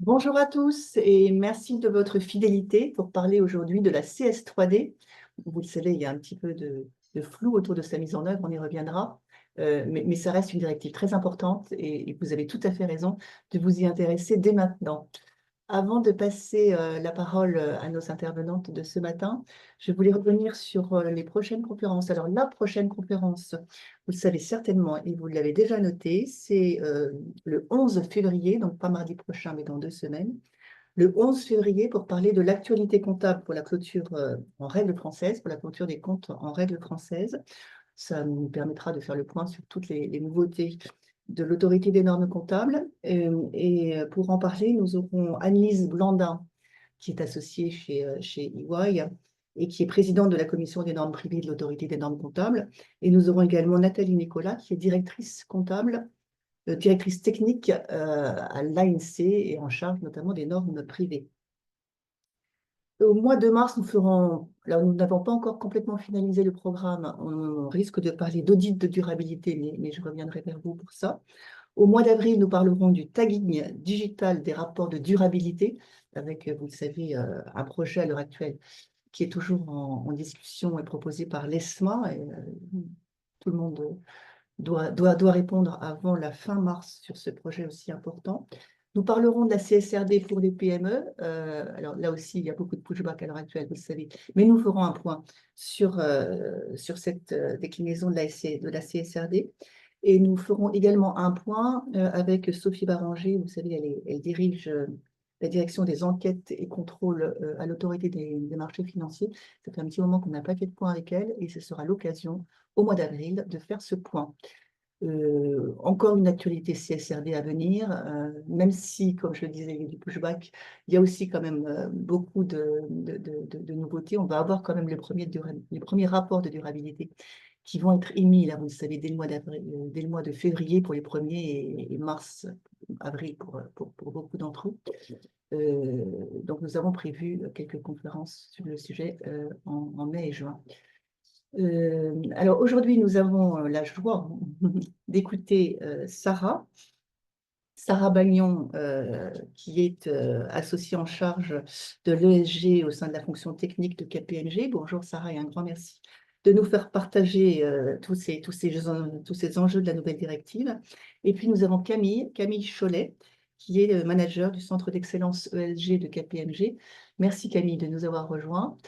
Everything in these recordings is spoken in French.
Bonjour à tous et merci de votre fidélité pour parler aujourd'hui de la CS3D. Vous le savez, il y a un petit peu de flou autour de sa mise en œuvre, on y reviendra. Mais ça reste une directive très importante et vous avez tout à fait raison de vous y intéresser dès maintenant. Avant de passer la parole à nos intervenantes de ce matin, je voulais revenir sur les prochaines conférences. Alors, la prochaine conférence, vous le savez certainement et vous l'avez déjà noté, c'est le 11 février, donc pas mardi prochain, mais dans 2 semaines. Le 11 février pour parler de l'actualité comptable pour la clôture en règle française, pour la clôture des comptes en règle française. Ça nous permettra de faire le point sur toutes les nouveautés de l'autorité des normes comptables. Pour en parler, nous aurons Annelise Blandin, qui est associée chez EY et qui est présidente de la commission des normes privées de l'autorité des normes comptables. Et nous aurons également Nathalie Nicolas, qui est directrice comptable, directrice technique à l'ANC et en charge notamment des normes privées. Au mois de mars, nous ferons, alors nous n'avons pas encore complètement finalisé le programme, on risque de parler d'audit de durabilité, mais je reviendrai vers vous pour ça. Au mois d'avril, nous parlerons du tagging digital des rapports de durabilité, avec, vous le savez, un projet à l'heure actuelle qui est toujours en discussion et proposé par l'ESMA. Tout le monde doit répondre avant la fin mars sur ce projet aussi important. Nous parlerons de la CSRD pour les PME. Alors là aussi, il y a beaucoup de pushback à l'heure actuelle, vous le savez. Mais nous ferons un point sur cette déclinaison de la CSRD. Et nous ferons également un point avec Sophie Baranger. Vous savez, elle dirige la direction des enquêtes et contrôles à l'autorité des marchés financiers. Ça fait un petit moment qu'on n'a pas fait de point avec elle et ce sera l'occasion au mois d'avril de faire ce point. Encore une actualité CSRD à venir, même si, comme je le disais, il y a du pushback, il y a aussi quand même beaucoup de nouveautés. On va avoir quand même les premiers rapports de durabilité qui vont être émis, là, vous le savez, dès le mois d'avril, dès le mois de février pour les premiers et mars, avril pour beaucoup d'entre eux. Donc, nous avons prévu quelques conférences sur le sujet en mai et juin. Alors aujourd'hui, nous avons la joie d'écouter Sarah Bagnon, qui est associée en charge de l'ESG au sein de la fonction technique de KPMG. Bonjour Sarah et un grand merci de nous faire partager tous ces enjeux de la nouvelle directive. Et puis nous avons Camille Cholet, qui est manager du Centre d'excellence ESG de KPMG. Merci Camille de nous avoir rejoints.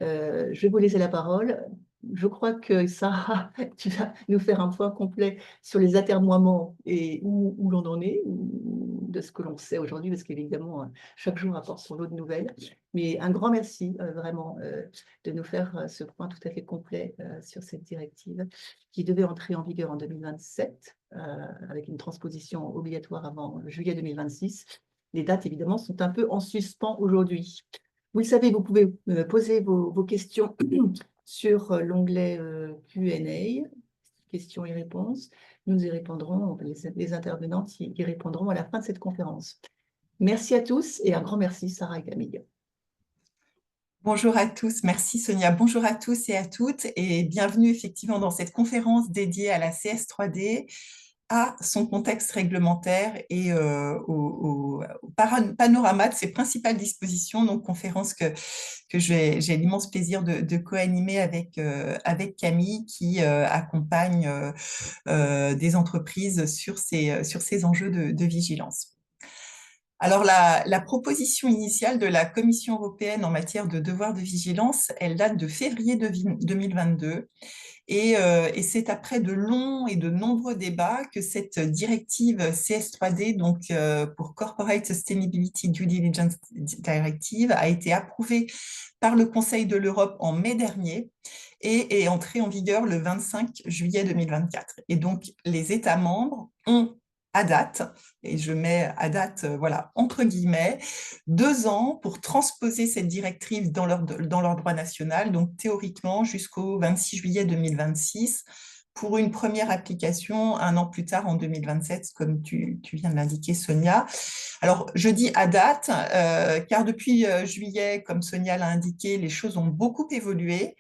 Je vais vous laisser la parole. Je crois que Sarah, tu vas nous faire un point complet sur les atermoiements et où l'on en est, de ce que l'on sait aujourd'hui, parce qu'évidemment, chaque jour apporte son lot de nouvelles. Mais un grand merci, vraiment, de nous faire ce point tout à fait complet sur cette directive qui devait entrer en vigueur en 2027, avec une transposition obligatoire avant juillet 2026. Les dates, évidemment, sont un peu en suspens aujourd'hui. Vous le savez, vous pouvez poser vos questions sur l'onglet Q&A, questions et réponses. Nous y répondrons, les intervenantes y répondront à la fin de cette conférence. Merci à tous et un grand merci, Sarah et Camille. Bonjour à tous, merci Sonia. Bonjour à tous et à toutes et bienvenue effectivement dans cette conférence dédiée à la CS3D, à son contexte réglementaire et au panorama de ses principales dispositions. Donc, conférence que j'ai l'immense plaisir de co-animer avec Camille qui accompagne des entreprises sur ces enjeux de vigilance. Alors, la proposition initiale de la Commission européenne en matière de devoir de vigilance, elle date de février 2022 et c'est après de longs et de nombreux débats que cette directive CS3D, donc pour Corporate Sustainability Due Diligence Directive, a été approuvée par le Conseil de l'Europe en mai dernier et est entrée en vigueur le 25 juillet 2024. Et donc, les États membres ont à date, et je mets à date, voilà, entre guillemets, 2 ans pour transposer cette directive dans leur droit national, donc théoriquement jusqu'au 26 juillet 2026, pour une première application 1 an plus tard en 2027, comme tu viens de l'indiquer, Sonia. Alors, je dis à date, car depuis juillet, comme Sonia l'a indiqué, les choses ont beaucoup évolué.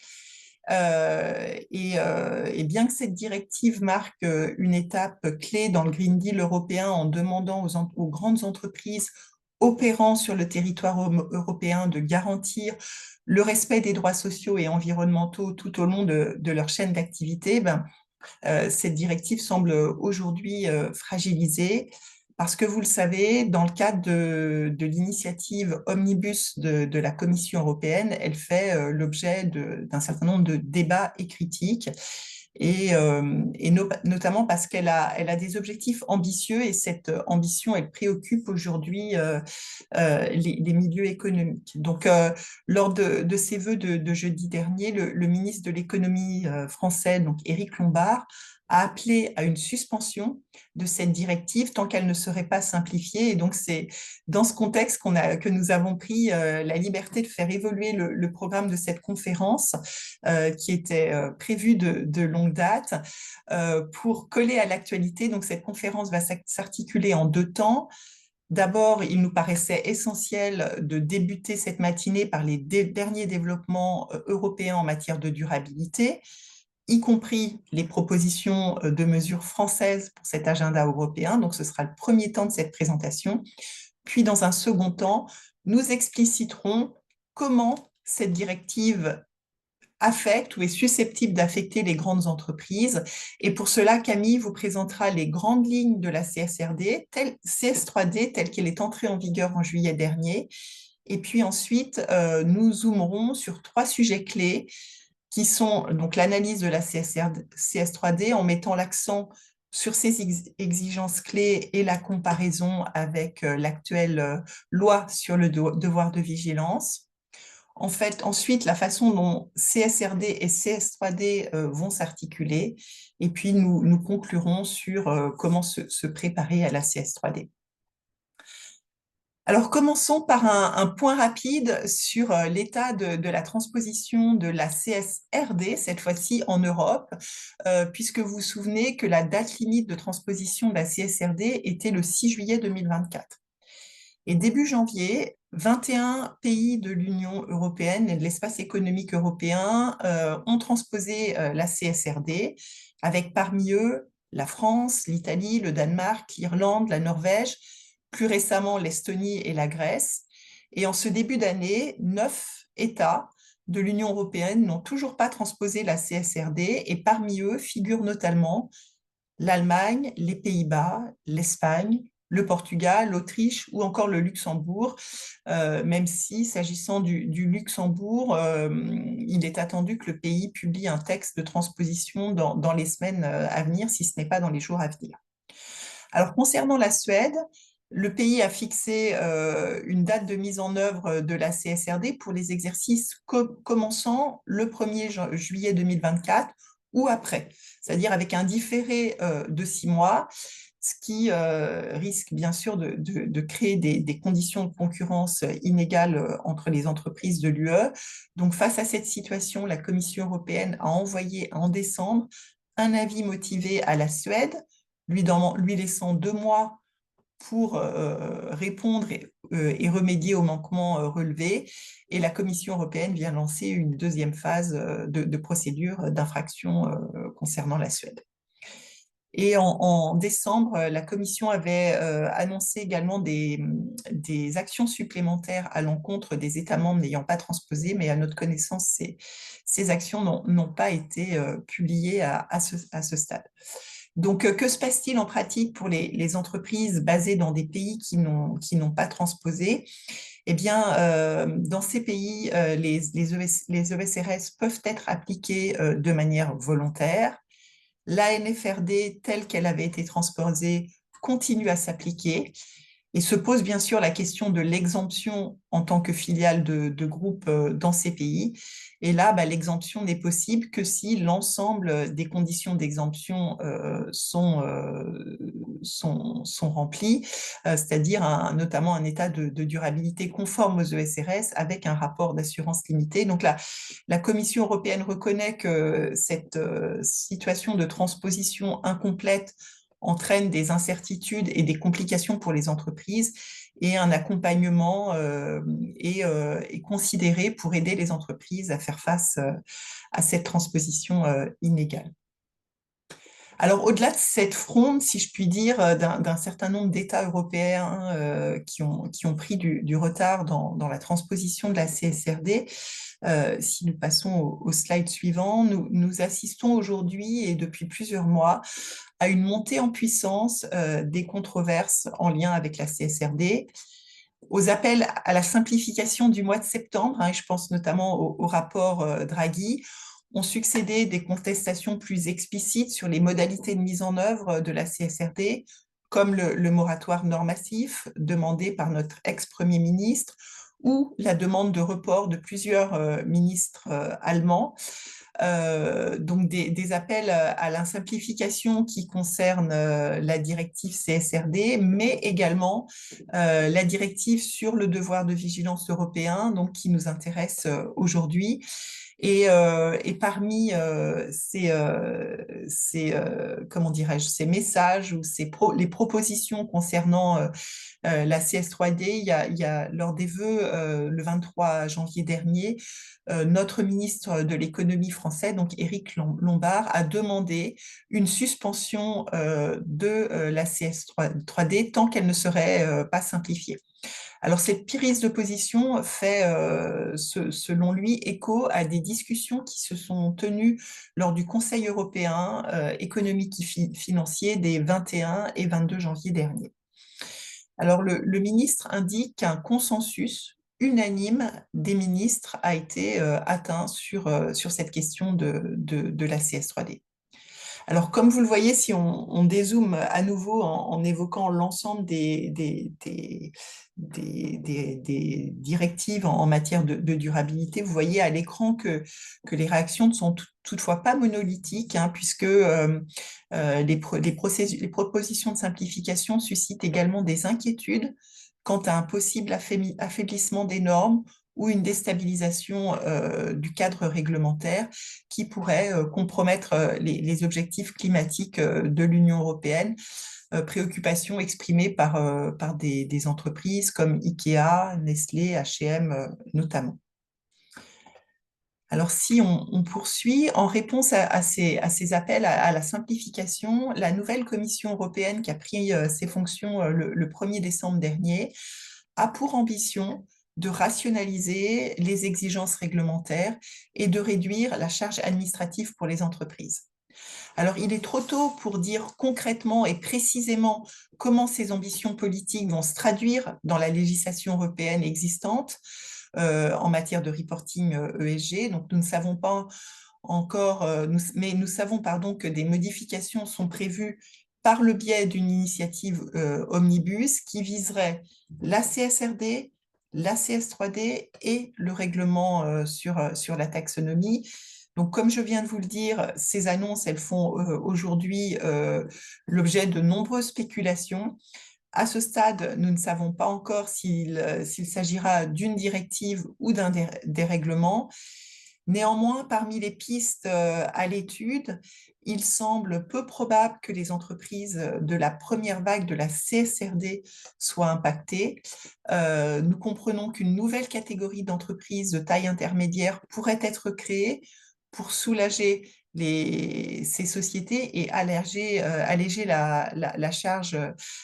Et bien que cette directive marque une étape clé dans le Green Deal européen en demandant aux grandes entreprises opérant sur le territoire européen de garantir le respect des droits sociaux et environnementaux tout au long de leur chaîne d'activité, cette directive semble aujourd'hui fragilisée parce que vous le savez, dans le cadre de l'initiative Omnibus de la Commission européenne, elle fait l'objet d'un certain nombre de débats et critiques et notamment parce elle a des objectifs ambitieux et cette ambition, elle préoccupe aujourd'hui les milieux économiques. Donc, lors de ses vœux de jeudi dernier, le ministre de l'économie français, donc Éric Lombard, a appelé à une suspension de cette directive tant qu'elle ne serait pas simplifiée. Et donc, c'est dans ce contexte que nous avons pris la liberté de faire évoluer le programme de cette conférence qui était prévue de longue date pour coller à l'actualité. Donc, cette conférence va s'articuler en deux temps. D'abord, il nous paraissait essentiel de débuter cette matinée par les derniers développements européens en matière de durabilité, y compris les propositions de mesures françaises pour cet agenda européen. Donc, ce sera le premier temps de cette présentation. Puis, dans un second temps, nous expliciterons comment cette directive affecte ou est susceptible d'affecter les grandes entreprises. Et pour cela, Camille vous présentera les grandes lignes de la CSRD, CS3D, telle qu'elle est entrée en vigueur en juillet dernier. Et puis ensuite, nous zoomerons sur trois sujets clés qui sont donc l'analyse de la CS3D en mettant l'accent sur ces exigences clés et la comparaison avec l'actuelle loi sur le devoir de vigilance. En fait, ensuite, la façon dont CSRD et CS3D vont s'articuler, et puis nous conclurons sur comment se préparer à la CS3D. Alors, commençons par un point rapide sur l'état de la transposition de la CSRD, cette fois-ci en Europe, puisque vous vous souvenez que la date limite de transposition de la CSRD était le 6 juillet 2024. Et début janvier, 21 pays de l'Union européenne et de l'espace économique européen ont transposé la CSRD, avec parmi eux la France, l'Italie, le Danemark, l'Irlande, la Norvège, plus récemment l'Estonie et la Grèce. Et en ce début d'année, 9 États de l'Union européenne n'ont toujours pas transposé la CSRD et parmi eux figurent notamment l'Allemagne, les Pays-Bas, l'Espagne, le Portugal, l'Autriche ou encore le Luxembourg, même si, s'agissant du Luxembourg, il est attendu que le pays publie un texte de transposition dans les semaines à venir, si ce n'est pas dans les jours à venir. Alors, concernant la Suède, le pays a fixé une date de mise en œuvre de la CSRD pour les exercices commençant le 1er juillet 2024 ou après, c'est-à-dire avec un différé de 6 mois, ce qui risque bien sûr de créer des conditions de concurrence inégales entre les entreprises de l'UE. Donc, face à cette situation, la Commission européenne a envoyé en décembre un avis motivé à la Suède, lui laissant 2 mois pour répondre et remédier aux manquements relevés. Et la Commission européenne vient lancer une deuxième phase de procédure d'infraction concernant la Suède. Et en décembre, la Commission avait annoncé également des actions supplémentaires à l'encontre des États membres n'ayant pas transposé, mais à notre connaissance, ces actions n'ont pas été publiées à ce stade. Donc, que se passe-t-il en pratique pour les entreprises basées dans des pays qui n'ont pas transposé? Eh bien, dans ces pays, les ESRS peuvent être appliqués de manière volontaire. La NFRD, telle qu'elle avait été transposée, continue à s'appliquer. Et se pose bien sûr la question de l'exemption en tant que filiale de groupe dans ces pays. Et là, l'exemption n'est possible que si l'ensemble des conditions d'exemption sont remplies, c'est-à-dire notamment un état de durabilité conforme aux ESRS avec un rapport d'assurance limitée. Donc la Commission européenne reconnaît que cette situation de transposition incomplète entraîne des incertitudes et des complications pour les entreprises et un accompagnement est considéré pour aider les entreprises à faire face à cette transposition inégale. Alors, au-delà de cette fronde, si je puis dire, d'un certain nombre d'États européens qui ont pris du retard dans la transposition de la CSRD, si nous passons au slide suivant, nous assistons aujourd'hui et depuis plusieurs mois à une montée en puissance des controverses en lien avec la CSRD, aux appels à la simplification du mois de septembre, et je pense notamment au rapport Draghi, ont succédé des contestations plus explicites sur les modalités de mise en œuvre de la CSRD, comme le moratoire normatif demandé par notre ex-premier ministre ou la demande de report de plusieurs ministres allemands. Donc des appels à la simplification qui concernent la directive CSRD, mais également la directive sur le devoir de vigilance européen, donc qui nous intéresse aujourd'hui. Et parmi comment dirais-je, ces messages ou les propositions concernant la CS3D, il y a lors des vœux le 23 janvier dernier, notre ministre de l'économie français, donc Éric Lombard, a demandé une suspension de la CS3D tant qu'elle ne serait pas simplifiée. Alors, cette prise de position fait, selon lui, écho à des discussions qui se sont tenues lors du Conseil européen économique et financier des 21 et 22 janvier dernier. Alors, le ministre indique qu'un consensus unanime des ministres a été atteint sur cette question de la CS3D. Alors, comme vous le voyez, si on dézoome à nouveau en évoquant l'ensemble des directives en matière de durabilité, vous voyez à l'écran que les réactions ne sont toutefois pas monolithiques, hein, puisque les propositions de simplification suscitent également des inquiétudes quant à un possible affaiblissement des normes ou une déstabilisation du cadre réglementaire qui pourrait compromettre les objectifs climatiques de l'Union européenne, préoccupations exprimées par des entreprises comme Ikea, Nestlé, H&M notamment. Alors, si on poursuit, en réponse à ces appels à la simplification, la nouvelle Commission européenne qui a pris ses fonctions le 1er décembre dernier a pour ambition de rationaliser les exigences réglementaires et de réduire la charge administrative pour les entreprises. Alors, il est trop tôt pour dire concrètement et précisément comment ces ambitions politiques vont se traduire dans la législation européenne existante en matière de reporting ESG. Donc, nous ne savons pas encore, mais nous savons que des modifications sont prévues par le biais d'une initiative omnibus qui viserait la CSRD, la CS3D et le règlement sur la taxonomie. Donc, comme je viens de vous le dire, ces annonces, elles font aujourd'hui l'objet de nombreuses spéculations. À ce stade, nous ne savons pas encore s'il s'agira d'une directive ou d'un dérèglement. Néanmoins, parmi les pistes à l'étude, il semble peu probable que les entreprises de la première vague de la CSRD soient impactées. Nous comprenons qu'une nouvelle catégorie d'entreprises de taille intermédiaire pourrait être créée pour soulager ces sociétés et alléger la charge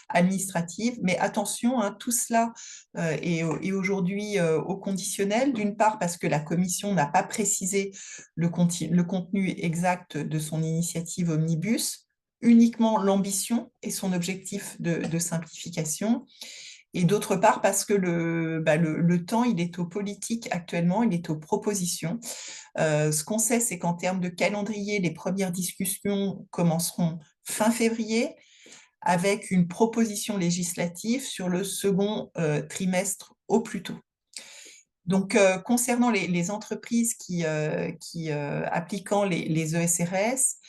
administrative. Mais attention, hein, tout cela est aujourd'hui au conditionnel, d'une part parce que la Commission n'a pas précisé le contenu exact de son initiative Omnibus, uniquement l'ambition et son objectif de simplification. Et d'autre part, parce que le temps, il est aux politiques actuellement, il est aux propositions. Ce qu'on sait, c'est qu'en termes de calendrier, les premières discussions commenceront fin février avec une proposition législative sur le second trimestre au plus tôt. Donc, concernant les entreprises qui appliquant les ESRS,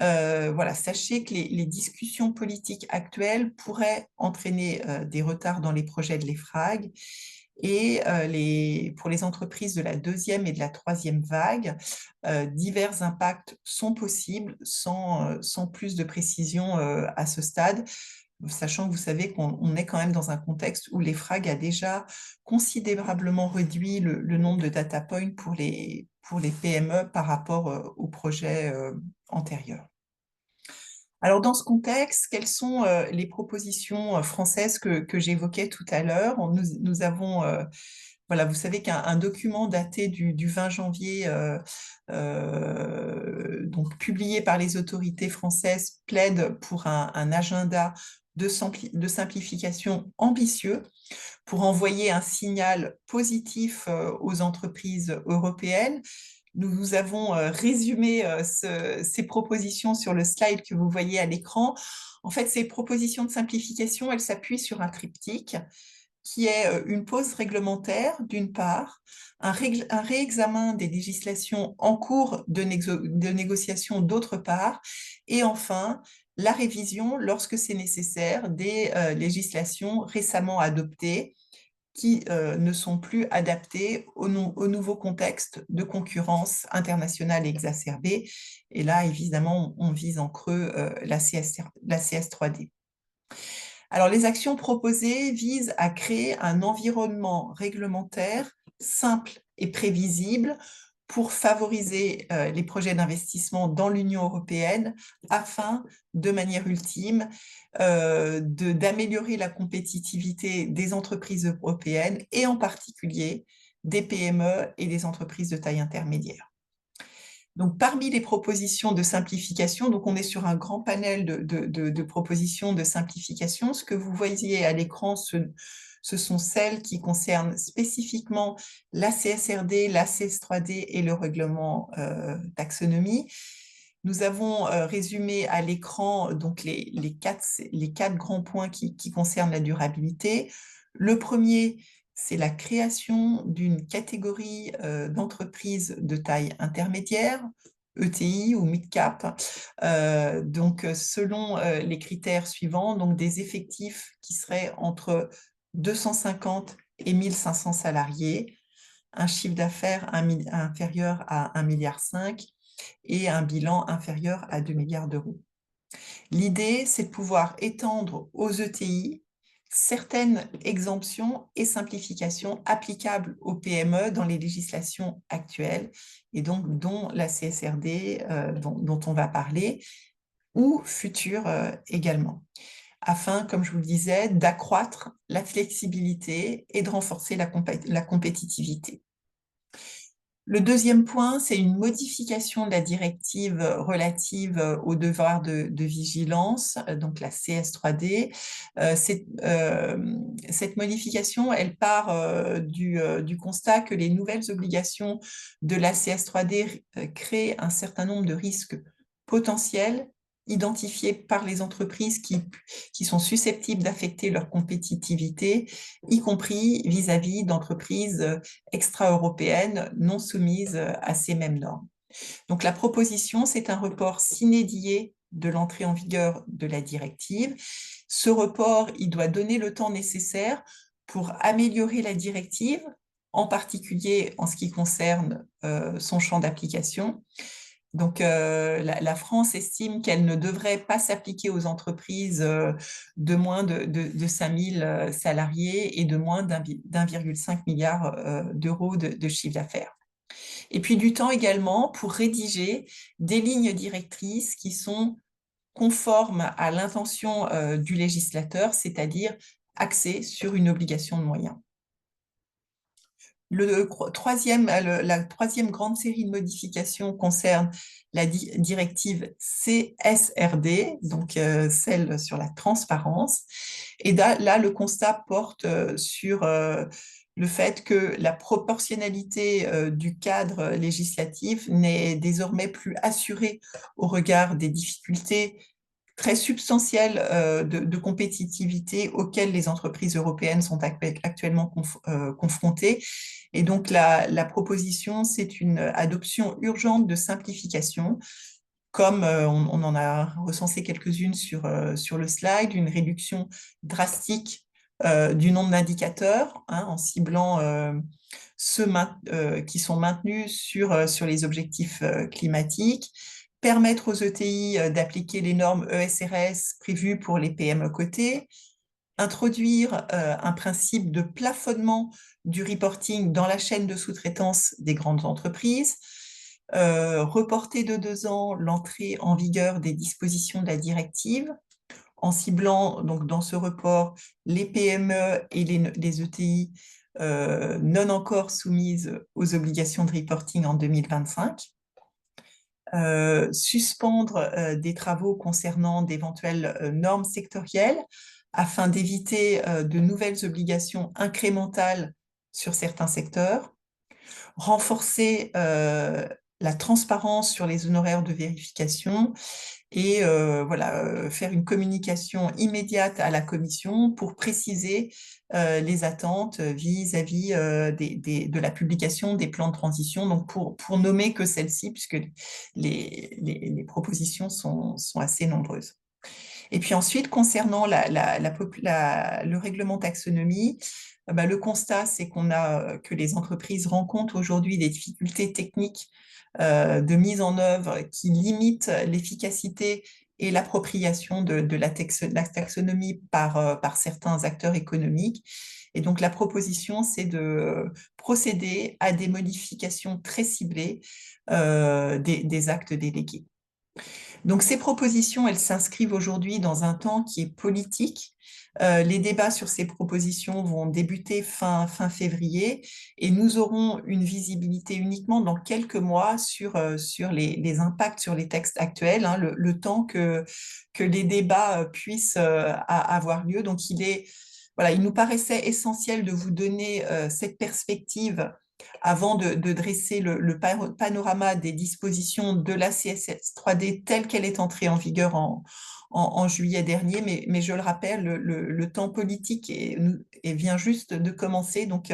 voilà, sachez que les discussions politiques actuelles pourraient entraîner des retards dans les projets de l'EFRAG et pour les entreprises de la deuxième et de la troisième vague, divers impacts sont possibles sans plus de précision à ce stade, sachant que vous savez qu'on est quand même dans un contexte où l'EFRAG a déjà considérablement réduit le nombre de data points pour les PME par rapport aux projets antérieurs. Alors, dans ce contexte, quelles sont les propositions françaises que j'évoquais tout à l'heure? Nous avons, voilà, vous savez qu'un document daté du 20 janvier, donc publié par les autorités françaises, plaide pour un agenda de simplification ambitieux pour envoyer un signal positif aux entreprises européennes. Nous vous avons résumé ces propositions sur le slide que vous voyez à l'écran. En fait, ces propositions de simplification, elles s'appuient sur un triptyque qui est une pause réglementaire, d'une part, un réexamen des législations en cours de négociation, d'autre part, et enfin, la révision, lorsque c'est nécessaire, des législations récemment adoptées qui ne sont plus adaptées au nouveau contexte de concurrence internationale exacerbée. Et là, évidemment, on vise en creux la CS3D. Alors, les actions proposées visent à créer un environnement réglementaire simple et prévisible pour favoriser les projets d'investissement dans l'Union européenne afin, de manière ultime, d'améliorer la compétitivité des entreprises européennes et en particulier des PME et des entreprises de taille intermédiaire. Donc, parmi les propositions de simplification, donc on est sur un grand panel de propositions de simplification. Ce que vous voyez à l'écran, ce sont celles qui concernent spécifiquement la CSRD, la CS3D et le règlement taxonomie. Nous avons résumé à l'écran donc les quatre grands points qui concernent la durabilité. Le premier, c'est la création d'une catégorie d'entreprises de taille intermédiaire, ETI ou mid-cap, donc selon les critères suivants, donc des effectifs qui seraient entre 250 et 1500 salariés, un chiffre d'affaires inférieur à 1,5 milliard et un bilan inférieur à 2 milliards d'euros. L'idée, c'est de pouvoir étendre aux ETI certaines exemptions et simplifications applicables aux PME dans les législations actuelles et donc dont la CSRD dont on va parler ou futures également, afin, comme je vous le disais, d'accroître la flexibilité et de renforcer la compétitivité. Le deuxième point, c'est une modification de la directive relative au devoir de vigilance, donc la CS3D. Cette modification, elle part du constat que les nouvelles obligations de la CS3D créent un certain nombre de risques potentiels identifiés par les entreprises qui sont susceptibles d'affecter leur compétitivité, y compris vis-à-vis d'entreprises extra-européennes non soumises à ces mêmes normes. Donc la proposition, c'est un report sine die de l'entrée en vigueur de la directive. Ce report, il doit donner le temps nécessaire pour améliorer la directive, en particulier en ce qui concerne son champ d'application. Donc, la France estime qu'elle ne devrait pas s'appliquer aux entreprises de moins de 5 000 salariés et de moins d'1,5 milliard d'euros de chiffre d'affaires. Et puis du temps également pour rédiger des lignes directrices qui sont conformes à l'intention du législateur, c'est-à-dire axées sur une obligation de moyens. La troisième grande série de modifications concerne la directive CSRD, donc celle sur la transparence. Et là, le constat porte sur le fait que la proportionnalité du cadre législatif n'est désormais plus assurée au regard des difficultés très substantielles de compétitivité auxquelles les entreprises européennes sont actuellement confrontées. Et donc, la proposition, c'est une adoption urgente de simplification, comme on en a recensé quelques-unes sur le slide, une réduction drastique du nombre d'indicateurs, en ciblant ceux qui sont maintenus sur les objectifs climatiques, permettre aux ETI d'appliquer les normes ESRS prévues pour les PME cotées, introduire un principe de plafonnement du reporting dans la chaîne de sous-traitance des grandes entreprises, reporter de 2 ans l'entrée en vigueur des dispositions de la directive, en ciblant donc dans ce report les PME et les ETI non encore soumises aux obligations de reporting en 2025. Suspendre des travaux concernant d'éventuelles normes sectorielles afin d'éviter de nouvelles obligations incrémentales sur certains secteurs, renforcer la transparence sur les honoraires de vérification et faire une communication immédiate à la Commission pour préciser les attentes vis-à-vis de la publication des plans de transition, donc pour nommer que celles-ci, puisque les propositions sont assez nombreuses. Et puis ensuite, concernant le règlement taxonomie, le constat, c'est que les entreprises rencontrent aujourd'hui des difficultés techniques de mise en œuvre qui limitent l'efficacité et l'appropriation de la taxonomie par certains acteurs économiques. Et donc, la proposition, c'est de procéder à des modifications très ciblées des actes délégués. Donc, ces propositions, elles s'inscrivent aujourd'hui dans un temps qui est politique. Les débats sur ces propositions vont débuter fin février et nous aurons une visibilité uniquement dans quelques mois sur les impacts sur les textes actuels, hein, le temps que les débats puissent avoir lieu. Donc, il nous paraissait essentiel de vous donner cette perspective avant de dresser le panorama des dispositions de la CSS3D telle qu'elle est entrée en vigueur en juillet dernier. Mais je le rappelle, le temps politique vient juste de commencer, donc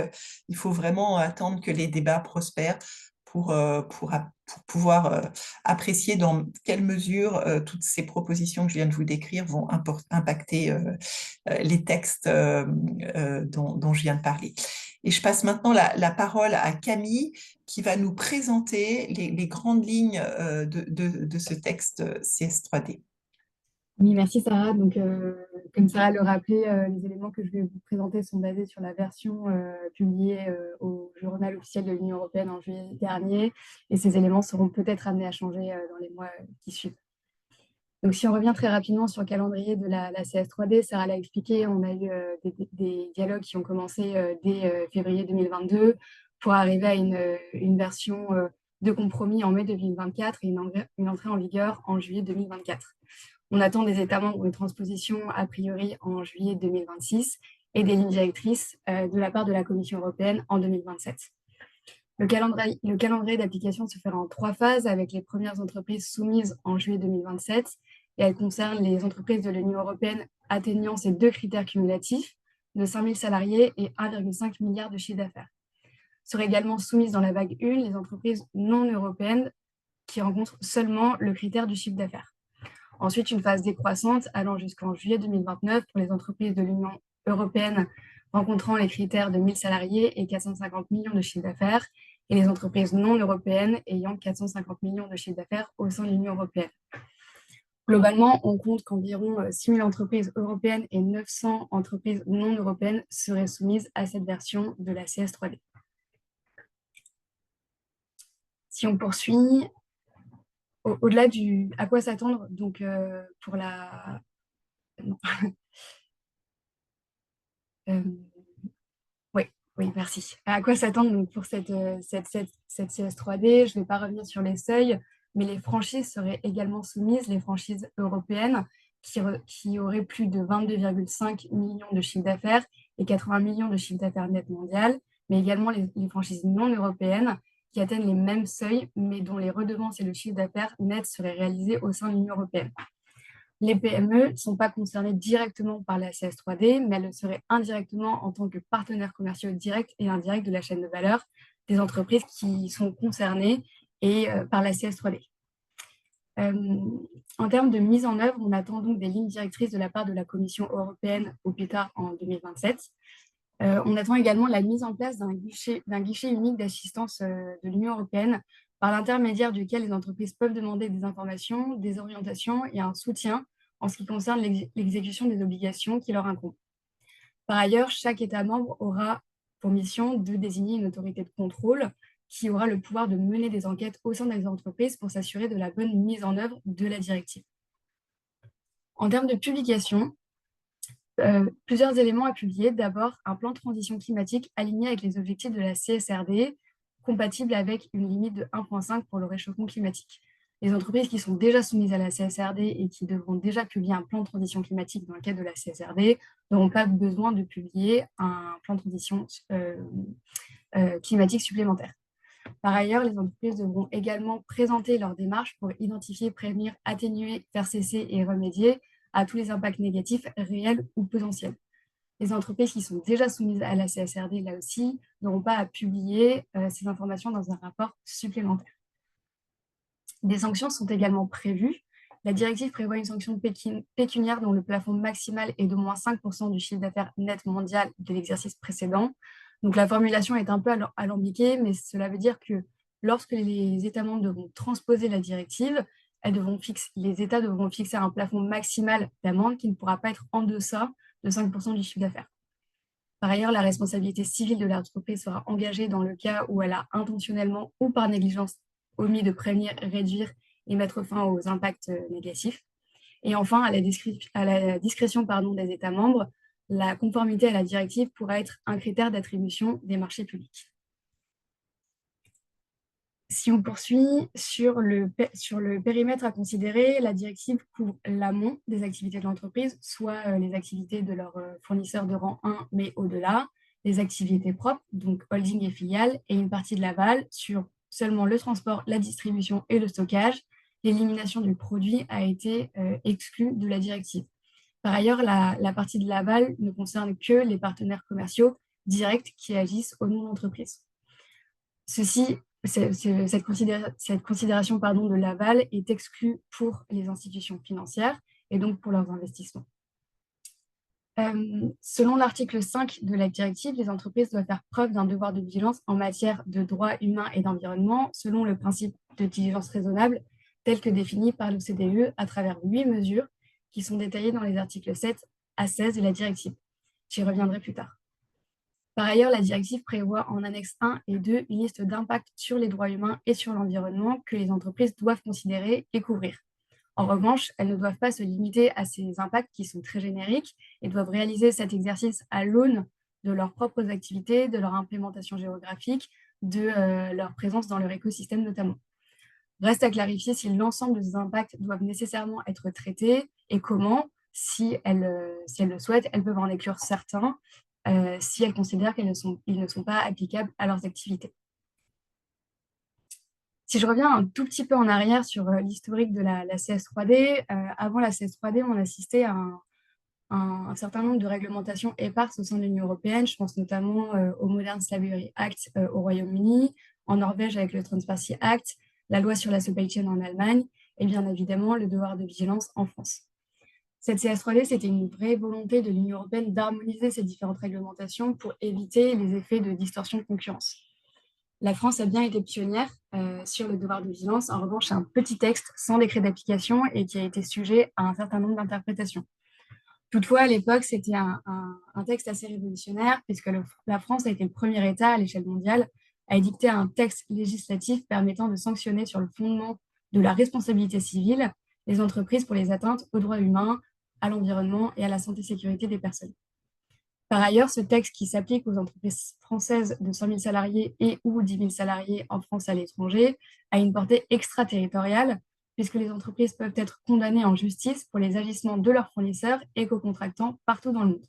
il faut vraiment attendre que les débats prospèrent pour pouvoir apprécier dans quelle mesure toutes ces propositions que je viens de vous décrire vont impacter les textes dont je viens de parler. Et je passe maintenant la parole à Camille qui va nous présenter les grandes lignes de ce texte CS3D. Oui, merci Sarah. Donc, comme Sarah le rappelait, les éléments que je vais vous présenter sont basés sur la version publiée au journal officiel de l'Union européenne en juillet dernier. Et ces éléments seront peut-être amenés à changer dans les mois qui suivent. Donc, si on revient très rapidement sur le calendrier de la CS3D, Sarah l'a expliqué, on a eu des dialogues qui ont commencé dès février 2022 pour arriver à une version de compromis en mai 2024 et une entrée en vigueur en juillet 2024. On attend des États membres une transposition a priori en juillet 2026 et des lignes directrices de la part de la Commission européenne en 2027. Le calendrier d'application se fera en 3 phases avec les premières entreprises soumises en juillet 2027 et elles concernent les entreprises de l'Union européenne atteignant ces 2 critères cumulatifs de 5 000 salariés et 1,5 milliard de chiffre d'affaires. Seraient également soumises dans la vague 1 les entreprises non européennes qui rencontrent seulement le critère du chiffre d'affaires. Ensuite, une phase décroissante allant jusqu'en juillet 2029 pour les entreprises de l'Union européenne rencontrant les critères de 1 000 salariés et 450 millions de chiffre d'affaires et les entreprises non européennes ayant 450 millions de chiffre d'affaires au sein de l'Union européenne. Globalement, on compte qu'environ 6 000 entreprises européennes et 900 entreprises non européennes seraient soumises à cette version de la CS3D. Si on poursuit, au-delà du à quoi s'attendre donc pour la non. Oui, merci. À quoi s'attendre donc pour cette CS3D? Je ne vais pas revenir sur les seuils, mais les franchises seraient également soumises, les franchises européennes qui auraient plus de 22,5 millions de chiffre d'affaires et 80 millions de chiffre d'affaires net mondial, mais également les franchises non européennes qui atteignent les mêmes seuils, mais dont les redevances et le chiffre d'affaires net seraient réalisés au sein de l'Union européenne. Les PME ne sont pas concernées directement par la CS3D, mais elles le seraient indirectement en tant que partenaires commerciaux directs et indirects de la chaîne de valeur des entreprises qui sont concernées par la CS3D. En termes de mise en œuvre, on attend donc des lignes directrices de la part de la Commission européenne au plus tard en 2027. On attend également la mise en place d'un guichet unique d'assistance de l'Union européenne par l'intermédiaire duquel les entreprises peuvent demander des informations, des orientations et un soutien en ce qui concerne l'exécution des obligations qui leur incombent. Par ailleurs, chaque État membre aura pour mission de désigner une autorité de contrôle qui aura le pouvoir de mener des enquêtes au sein des entreprises pour s'assurer de la bonne mise en œuvre de la directive. En termes de publication, plusieurs éléments à publier. D'abord, un plan de transition climatique aligné avec les objectifs de la CSRD, compatible avec une limite de 1,5 pour le réchauffement climatique. Les entreprises qui sont déjà soumises à la CSRD et qui devront déjà publier un plan de transition climatique dans le cadre de la CSRD n'auront pas besoin de publier un plan de transition climatique supplémentaire. Par ailleurs, les entreprises devront également présenter leur démarche pour identifier, prévenir, atténuer, faire cesser et remédier à tous les impacts négatifs réels ou potentiels. Les entreprises qui sont déjà soumises à la CSRD, là aussi, n'auront pas à publier ces informations dans un rapport supplémentaire. Des sanctions sont également prévues. La directive prévoit une sanction pécuniaire dont le plafond maximal est d'au moins 5% du chiffre d'affaires net mondial de l'exercice précédent. Donc la formulation est un peu alambiquée, mais cela veut dire que lorsque les États membres devront transposer la directive, les États devront fixer un plafond maximal d'amende qui ne pourra pas être en deçà de 5% du chiffre d'affaires. Par ailleurs, la responsabilité civile de l'entreprise sera engagée dans le cas où elle a intentionnellement ou par négligence omis de prévenir, réduire et mettre fin aux impacts négatifs. Et enfin, à la discrétion des États membres, la conformité à la directive pourra être un critère d'attribution des marchés publics. Si on poursuit sur le périmètre à considérer, la directive couvre l'amont des activités de l'entreprise, soit les activités de leurs fournisseurs de rang 1, mais au-delà, les activités propres, donc holding et filiales, et une partie de l'aval sur seulement le transport, la distribution et le stockage. L'élimination du produit a été exclue de la directive. Par ailleurs, la partie de l'aval ne concerne que les partenaires commerciaux directs qui agissent au nom de l'entreprise. Cette considération de l'aval est exclue pour les institutions financières et donc pour leurs investissements. Selon l'article 5 de la directive, les entreprises doivent faire preuve d'un devoir de vigilance en matière de droits humains et d'environnement selon le principe de diligence raisonnable tel que défini par l'OCDE à travers 8 mesures qui sont détaillées dans les articles 7 à 16 de la directive. J'y reviendrai plus tard. Par ailleurs, la directive prévoit en annexe 1 et 2 une liste d'impacts sur les droits humains et sur l'environnement que les entreprises doivent considérer et couvrir. En revanche, elles ne doivent pas se limiter à ces impacts qui sont très génériques et doivent réaliser cet exercice à l'aune de leurs propres activités, de leur implémentation géographique, de leur présence dans leur écosystème notamment. Reste à clarifier si l'ensemble de ces impacts doivent nécessairement être traités et comment, si elles le souhaitent, elles peuvent en exclure certains si elles considèrent qu'ils ne sont pas applicables à leurs activités. Si je reviens un tout petit peu en arrière sur l'historique de la CS3D, avant la CS3D, on assistait à un certain nombre de réglementations éparses au sein de l'Union européenne. Je pense notamment au Modern Slavery Act au Royaume-Uni, en Norvège avec le Transparency Act, la loi sur la supply chain en Allemagne et bien évidemment le devoir de vigilance en France. Cette CS3D, c'était une vraie volonté de l'Union européenne d'harmoniser ces différentes réglementations pour éviter les effets de distorsion de concurrence. La France a bien été pionnière sur le devoir de vigilance. En revanche, c'est un petit texte sans décret d'application et qui a été sujet à un certain nombre d'interprétations. Toutefois, à l'époque, c'était un texte assez révolutionnaire puisque la France a été le premier État à l'échelle mondiale à édicter un texte législatif permettant de sanctionner sur le fondement de la responsabilité civile les entreprises pour les atteintes aux droits humains, à l'environnement et à la santé et sécurité des personnes. Par ailleurs, ce texte qui s'applique aux entreprises françaises de 100 000 salariés et ou 10 000 salariés en France et à l'étranger a une portée extraterritoriale puisque les entreprises peuvent être condamnées en justice pour les agissements de leurs fournisseurs et co-contractants partout dans le monde.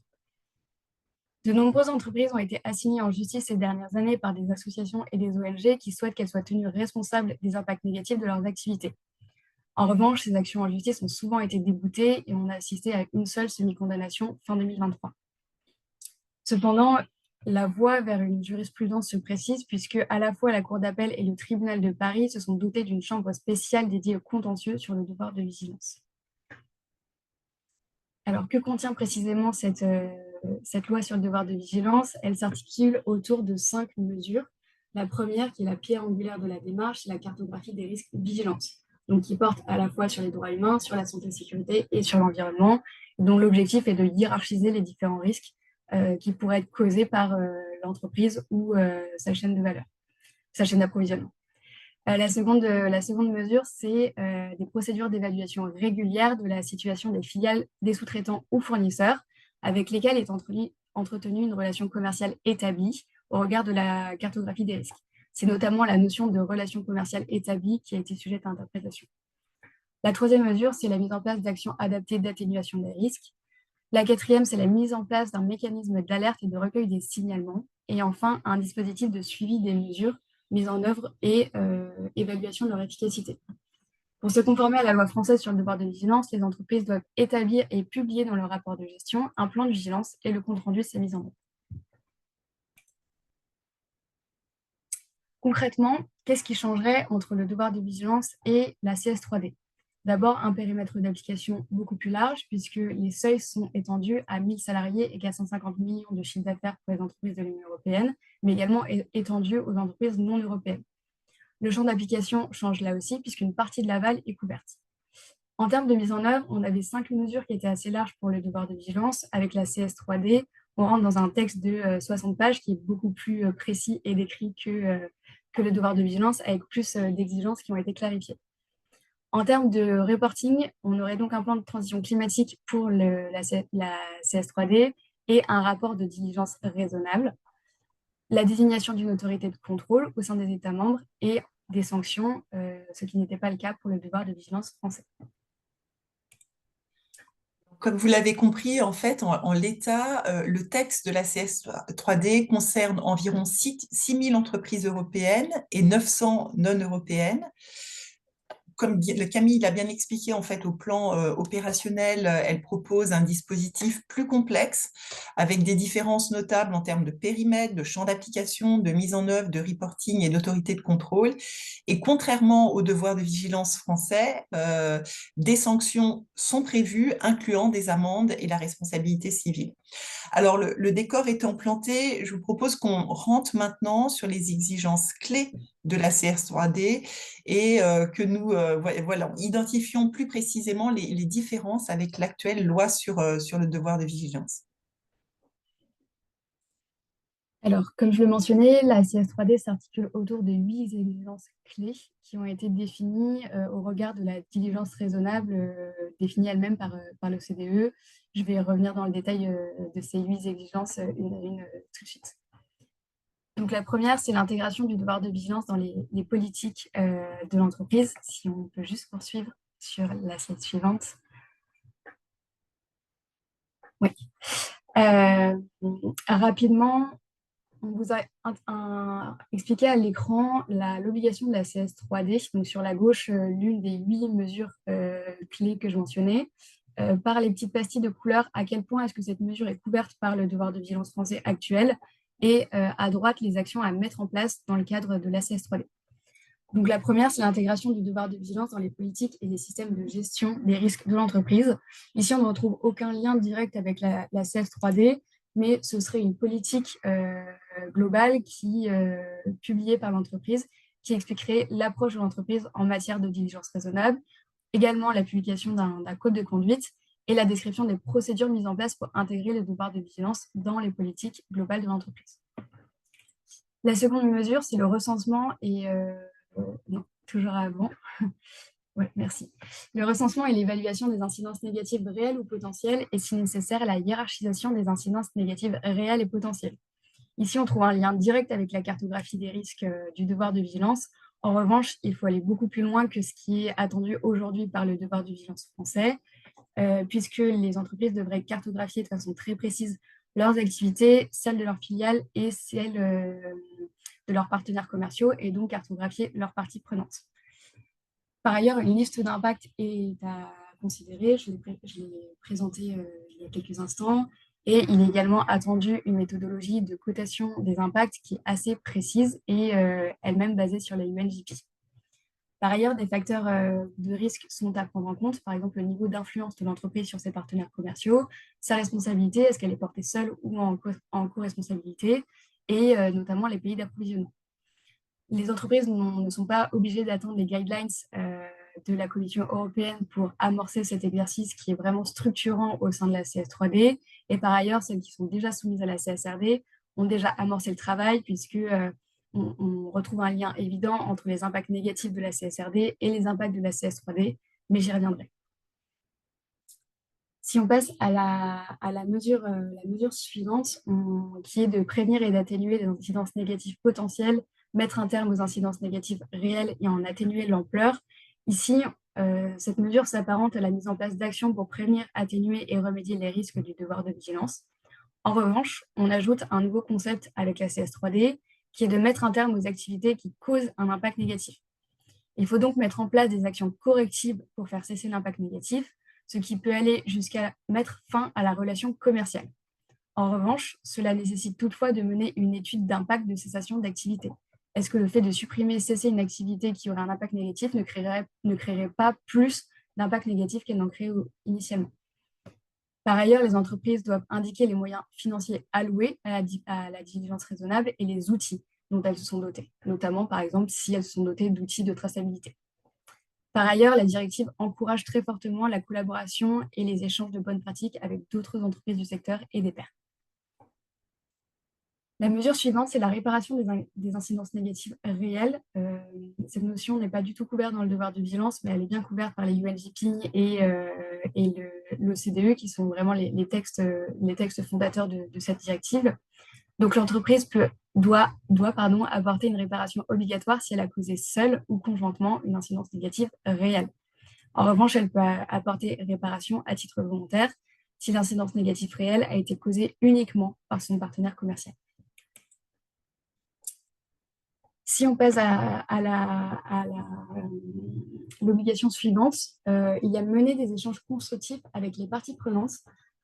De nombreuses entreprises ont été assignées en justice ces dernières années par des associations et des ONG qui souhaitent qu'elles soient tenues responsables des impacts négatifs de leurs activités. En revanche, ces actions en justice ont souvent été déboutées et on a assisté à une seule semi-condamnation fin 2023. Cependant, la voie vers une jurisprudence se précise puisque à la fois la Cour d'appel et le tribunal de Paris se sont dotés d'une chambre spéciale dédiée au contentieux sur le devoir de vigilance. Alors, que contient précisément cette loi sur le devoir de vigilance? Elle s'articule autour de 5 mesures. La première, qui est la pierre angulaire de la démarche, c'est la cartographie des risques de vigilance. Donc qui porte à la fois sur les droits humains, sur la santé et sécurité et sur l'environnement, dont l'objectif est de hiérarchiser les différents risques qui pourraient être causés par l'entreprise ou sa chaîne de valeur. sa chaîne d'approvisionnement. La seconde mesure, c'est des procédures d'évaluation régulière de la situation des filiales, des sous-traitants ou fournisseurs, avec lesquels est entretenue une relation commerciale établie au regard de la cartographie des risques. C'est notamment la notion de relation commerciale établie qui a été sujette à interprétation. La troisième mesure, c'est la mise en place d'actions adaptées d'atténuation des risques. La quatrième, c'est la mise en place d'un mécanisme d'alerte et de recueil des signalements. Et enfin, un dispositif de suivi des mesures mises en œuvre et évaluation de leur efficacité. Pour se conformer à la loi française sur le devoir de vigilance, les entreprises doivent établir et publier dans leur rapport de gestion un plan de vigilance et le compte-rendu de sa mise en œuvre. Concrètement, qu'est-ce qui changerait entre le devoir de vigilance et la CS3D? D'abord, un périmètre d'application beaucoup plus large, puisque les seuils sont étendus à 1000 salariés et 450 millions de chiffre d'affaires pour les entreprises de l'Union européenne, mais également étendus aux entreprises non européennes. Le champ d'application change là aussi, puisqu'une partie de l'aval est couverte. En termes de mise en œuvre, on avait 5 mesures qui étaient assez larges pour le devoir de vigilance. Avec la CS3D, on rentre dans un texte de 60 pages qui est beaucoup plus précis et décrit que le devoir de vigilance, avec plus d'exigences qui ont été clarifiées. En termes de reporting, on aurait donc un plan de transition climatique pour la CS3D et un rapport de diligence raisonnable, la désignation d'une autorité de contrôle au sein des États membres et des sanctions, ce qui n'était pas le cas pour le devoir de vigilance français. Comme vous l'avez compris, en fait, en l'état, le texte de la CS3D concerne environ 6 000 entreprises européennes et 900 non européennes. Comme Camille l'a bien expliqué, en fait, au plan opérationnel, elle propose un dispositif plus complexe avec des différences notables en termes de périmètre, de champ d'application, de mise en œuvre, de reporting et d'autorité de contrôle. Et contrairement au devoir de vigilance français, des sanctions sont prévues, incluant des amendes et la responsabilité civile. Alors, le décor étant planté, je vous propose qu'on rentre maintenant sur les exigences clés de la CS3D et que nous identifions plus précisément les différences avec l'actuelle loi sur le devoir de vigilance. Alors, comme je le mentionnais, la CS3D s'articule autour de 8 exigences clés qui ont été définies au regard de la diligence raisonnable définie elle-même par l'OCDE. Je vais revenir dans le détail de ces 8 exigences une à une tout de suite. Donc, la première, c'est l'intégration du devoir de vigilance dans les politiques de l'entreprise. Si on peut juste poursuivre sur la slide suivante. Oui. Rapidement, on vous a expliqué à l'écran l'obligation de la CS3D. Donc, sur la gauche, l'une des 8 mesures clés que je mentionnais. Par les petites pastilles de couleur, à quel point est-ce que cette mesure est couverte par le devoir de vigilance français actuel, et à droite, les actions à mettre en place dans le cadre de la CS3D. Donc, la première, c'est l'intégration du devoir de vigilance dans les politiques et les systèmes de gestion des risques de l'entreprise. Ici, on ne retrouve aucun lien direct avec la CS3D, mais ce serait une politique globale publiée par l'entreprise qui expliquerait l'approche de l'entreprise en matière de diligence raisonnable, également la publication d'un code de conduite et la description des procédures mises en place pour intégrer le devoir de vigilance dans les politiques globales de l'entreprise. La seconde mesure, c'est le recensement et... non, toujours avant. Ouais, merci. Le recensement et l'évaluation des incidences négatives réelles ou potentielles et, si nécessaire, la hiérarchisation des incidences négatives réelles et potentielles. Ici, on trouve un lien direct avec la cartographie des risques du devoir de vigilance. En revanche, il faut aller beaucoup plus loin que ce qui est attendu aujourd'hui par le devoir de vigilance français, puisque les entreprises devraient cartographier de façon très précise leurs activités, celles de leurs filiales et celles de leurs partenaires commerciaux, et donc cartographier leurs parties prenantes. Par ailleurs, une liste d'impact est à considérer, je l'ai présenté il y a quelques instants, et il est également attendu une méthodologie de cotation des impacts qui est assez précise et elle-même basée sur les UNGP. Par ailleurs, des facteurs de risque sont à prendre en compte, par exemple le niveau d'influence de l'entreprise sur ses partenaires commerciaux, sa responsabilité, est-ce qu'elle est portée seule ou en co-responsabilité, et notamment les pays d'approvisionnement. Les entreprises ne sont pas obligées d'attendre les guidelines de la Commission européenne pour amorcer cet exercice qui est vraiment structurant au sein de la CS3D. Et par ailleurs, celles qui sont déjà soumises à la CSRD ont déjà amorcé le travail, puisque on retrouve un lien évident entre les impacts négatifs de la CSRD et les impacts de la CS3D, mais j'y reviendrai. Si on passe à la mesure suivante, qui est de prévenir et d'atténuer les incidences négatives potentielles, mettre un terme aux incidences négatives réelles et en atténuer l'ampleur. Ici, cette mesure s'apparente à la mise en place d'actions pour prévenir, atténuer et remédier les risques du devoir de vigilance. En revanche, on ajoute un nouveau concept avec la CS3D, qui est de mettre un terme aux activités qui causent un impact négatif. Il faut donc mettre en place des actions correctives pour faire cesser l'impact négatif, ce qui peut aller jusqu'à mettre fin à la relation commerciale. En revanche, cela nécessite toutefois de mener une étude d'impact de cessation d'activité. Est-ce que le fait de supprimer, cesser une activité qui aurait un impact négatif ne créerait pas plus d'impact négatif qu'elle n'en créait initialement? Par ailleurs, les entreprises doivent indiquer les moyens financiers alloués à la diligence raisonnable et les outils dont elles se sont dotées, notamment par exemple si elles se sont dotées d'outils de traçabilité. Par ailleurs, la directive encourage très fortement la collaboration et les échanges de bonnes pratiques avec d'autres entreprises du secteur et des pairs. La mesure suivante, c'est la réparation des incidences négatives réelles. Cette notion n'est pas du tout couverte dans le devoir de vigilance, mais elle est bien couverte par les UNGP et l'OCDE, qui sont vraiment les textes fondateurs de cette directive. Donc, l'entreprise doit apporter une réparation obligatoire si elle a causé seule ou conjointement une incidence négative réelle. En revanche, elle peut apporter réparation à titre volontaire si l'incidence négative réelle a été causée uniquement par son partenaire commercial. Si on passe à l'obligation suivante, il y a mener des échanges constructifs avec les parties prenantes.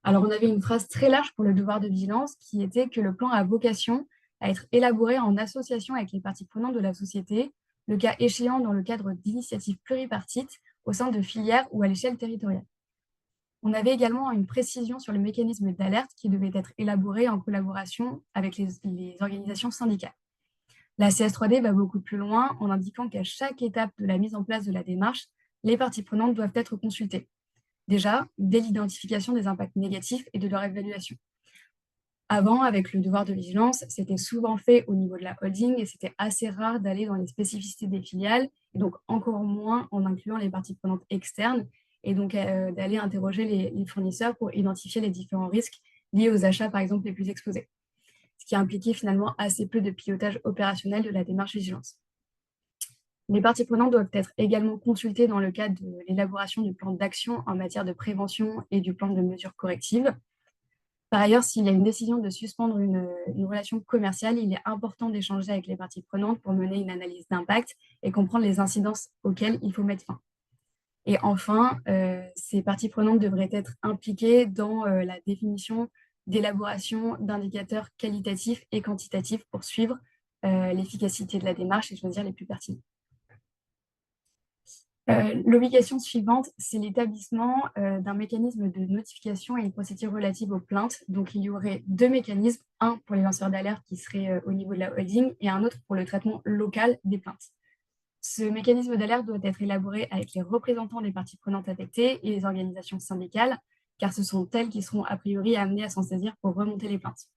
Alors, on avait une phrase très large pour le devoir de vigilance qui était que le plan a vocation à être élaboré en association avec les parties prenantes de la société, le cas échéant dans le cadre d'initiatives pluripartites au sein de filières ou à l'échelle territoriale. On avait également une précision sur le mécanisme d'alerte qui devait être élaboré en collaboration avec les organisations syndicales. La CS3D va beaucoup plus loin en indiquant qu'à chaque étape de la mise en place de la démarche, les parties prenantes doivent être consultées. Déjà, dès l'identification des impacts négatifs et de leur évaluation. Avant, avec le devoir de vigilance, c'était souvent fait au niveau de la holding et c'était assez rare d'aller dans les spécificités des filiales, et donc encore moins en incluant les parties prenantes externes, et donc d'aller interroger les fournisseurs pour identifier les différents risques liés aux achats, par exemple, les plus exposés, ce qui a impliqué finalement assez peu de pilotage opérationnel de la démarche vigilance. Les parties prenantes doivent être également consultées dans le cadre de l'élaboration du plan d'action en matière de prévention et du plan de mesures correctives. Par ailleurs, s'il y a une décision de suspendre une relation commerciale, il est important d'échanger avec les parties prenantes pour mener une analyse d'impact et comprendre les incidences auxquelles il faut mettre fin. Et enfin, ces parties prenantes devraient être impliquées dans la définition d'élaboration d'indicateurs qualitatifs et quantitatifs pour suivre l'efficacité de la démarche et choisir les plus pertinents. L'obligation suivante, c'est l'établissement d'un mécanisme de notification et une procédure relative aux plaintes. Donc, il y aurait deux mécanismes, un pour les lanceurs d'alerte qui serait au niveau de la holding et un autre pour le traitement local des plaintes. Ce mécanisme d'alerte doit être élaboré avec les représentants des parties prenantes affectées et les organisations syndicales, car ce sont elles qui seront a priori amenées à s'en saisir pour remonter les plaintes.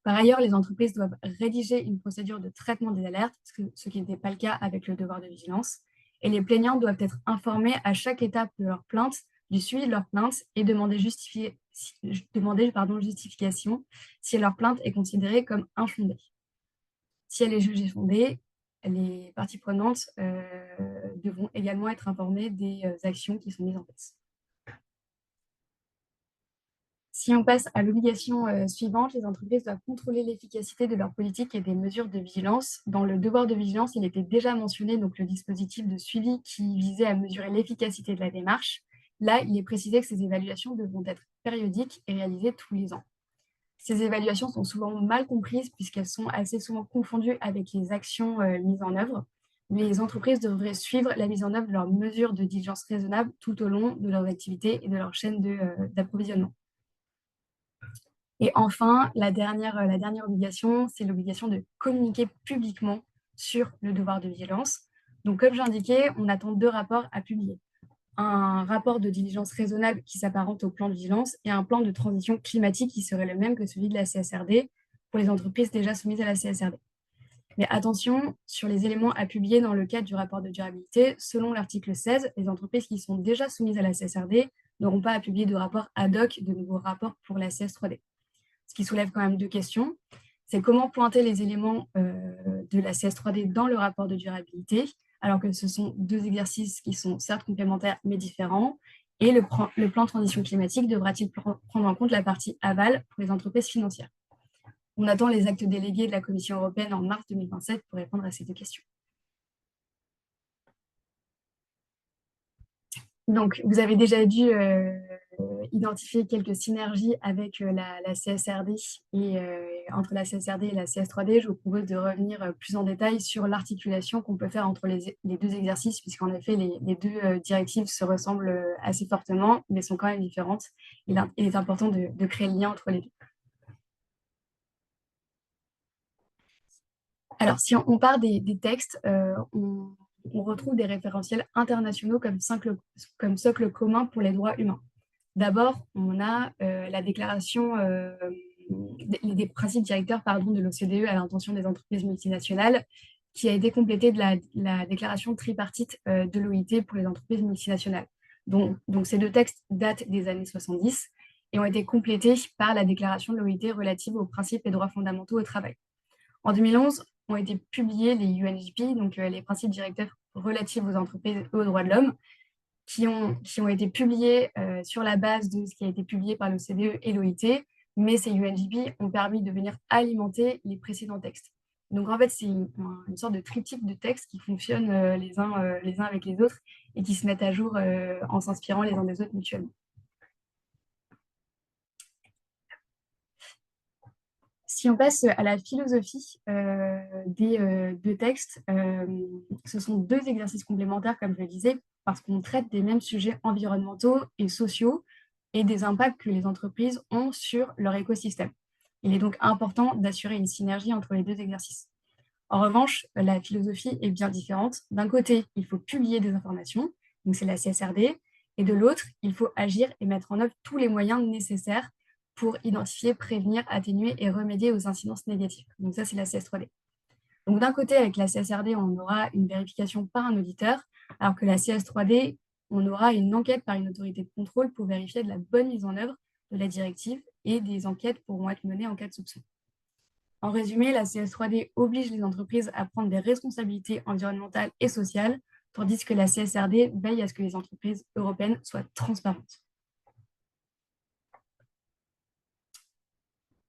Par ailleurs, les entreprises doivent rédiger une procédure de traitement des alertes, ce qui n'était pas le cas avec le devoir de vigilance. Et les plaignants doivent être informés à chaque étape de leur plainte, du suivi de leur plainte et demander justification si leur plainte est considérée comme infondée. Si elle est jugée fondée, les parties prenantes devront également être informées des actions qui sont mises en place. Si on passe à l'obligation suivante, les entreprises doivent contrôler l'efficacité de leur politique et des mesures de vigilance. Dans le devoir de vigilance, il était déjà mentionné donc, le dispositif de suivi qui visait à mesurer l'efficacité de la démarche. Là, il est précisé que ces évaluations devront être périodiques et réalisées tous les ans. Ces évaluations sont souvent mal comprises puisqu'elles sont assez souvent confondues avec les actions mises en œuvre. Les entreprises devraient suivre la mise en œuvre de leurs mesures de diligence raisonnable tout au long de leurs activités et de leur chaîne d'approvisionnement. Et enfin, la dernière obligation, c'est l'obligation de communiquer publiquement sur le devoir de vigilance. Donc, comme j'indiquais, on attend deux rapports à publier. Un rapport de diligence raisonnable qui s'apparente au plan de vigilance et un plan de transition climatique qui serait le même que celui de la CSRD pour les entreprises déjà soumises à la CSRD. Mais attention, sur les éléments à publier dans le cadre du rapport de durabilité, selon l'article 16, les entreprises qui sont déjà soumises à la CSRD n'auront pas à publier de rapport ad hoc, de nouveaux rapports pour la CS3D. Ce qui soulève quand même deux questions. C'est comment pointer les éléments de la CS3D dans le rapport de durabilité, alors que ce sont deux exercices qui sont certes complémentaires mais différents. Et le plan de transition climatique devra-t-il prendre en compte la partie aval pour les entreprises financières? On attend les actes délégués de la Commission européenne en mars 2027 pour répondre à ces deux questions. Donc, vous avez déjà dû identifier quelques synergies avec la CSRD et entre la CSRD et la CS3D. Je vous propose de revenir plus en détail sur l'articulation qu'on peut faire entre les deux exercices, puisqu'en effet, les deux directives se ressemblent assez fortement, mais sont quand même différentes. Il est important de créer le lien entre les deux. Alors, si on part des textes, on retrouve des référentiels internationaux comme socle commun pour les droits humains. D'abord, on a la déclaration des principes directeurs de l'OCDE à l'intention des entreprises multinationales, qui a été complétée de la déclaration tripartite de l'OIT pour les entreprises multinationales. Donc, ces deux textes datent des années 70 et ont été complétés par la déclaration de l'OIT relative aux principes et droits fondamentaux au travail. En 2011, ont été publiés les UNGP, donc les principes directeurs relatifs aux entreprises et aux droits de l'homme, qui ont été publiés sur la base de ce qui a été publié par l'OCDE et l'OIT, mais ces UNGP ont permis de venir alimenter les précédents textes. Donc en fait, c'est une sorte de triptyque de textes qui fonctionnent les uns avec les autres et qui se mettent à jour en s'inspirant les uns des autres mutuellement. Si on passe à la philosophie des deux textes, ce sont deux exercices complémentaires, comme je le disais, parce qu'on traite des mêmes sujets environnementaux et sociaux et des impacts que les entreprises ont sur leur écosystème. Il est donc important d'assurer une synergie entre les deux exercices. En revanche, la philosophie est bien différente. D'un côté, il faut publier des informations, donc c'est la CSRD, et de l'autre, il faut agir et mettre en œuvre tous les moyens nécessaires pour identifier, prévenir, atténuer et remédier aux incidences négatives. Donc ça, c'est la CS3D. Donc d'un côté, avec la CSRD, on aura une vérification par un auditeur, alors que la CS3D, on aura une enquête par une autorité de contrôle pour vérifier de la bonne mise en œuvre de la directive et des enquêtes pourront être menées en cas de soupçon. En résumé, la CS3D oblige les entreprises à prendre des responsabilités environnementales et sociales, tandis que la CSRD veille à ce que les entreprises européennes soient transparentes.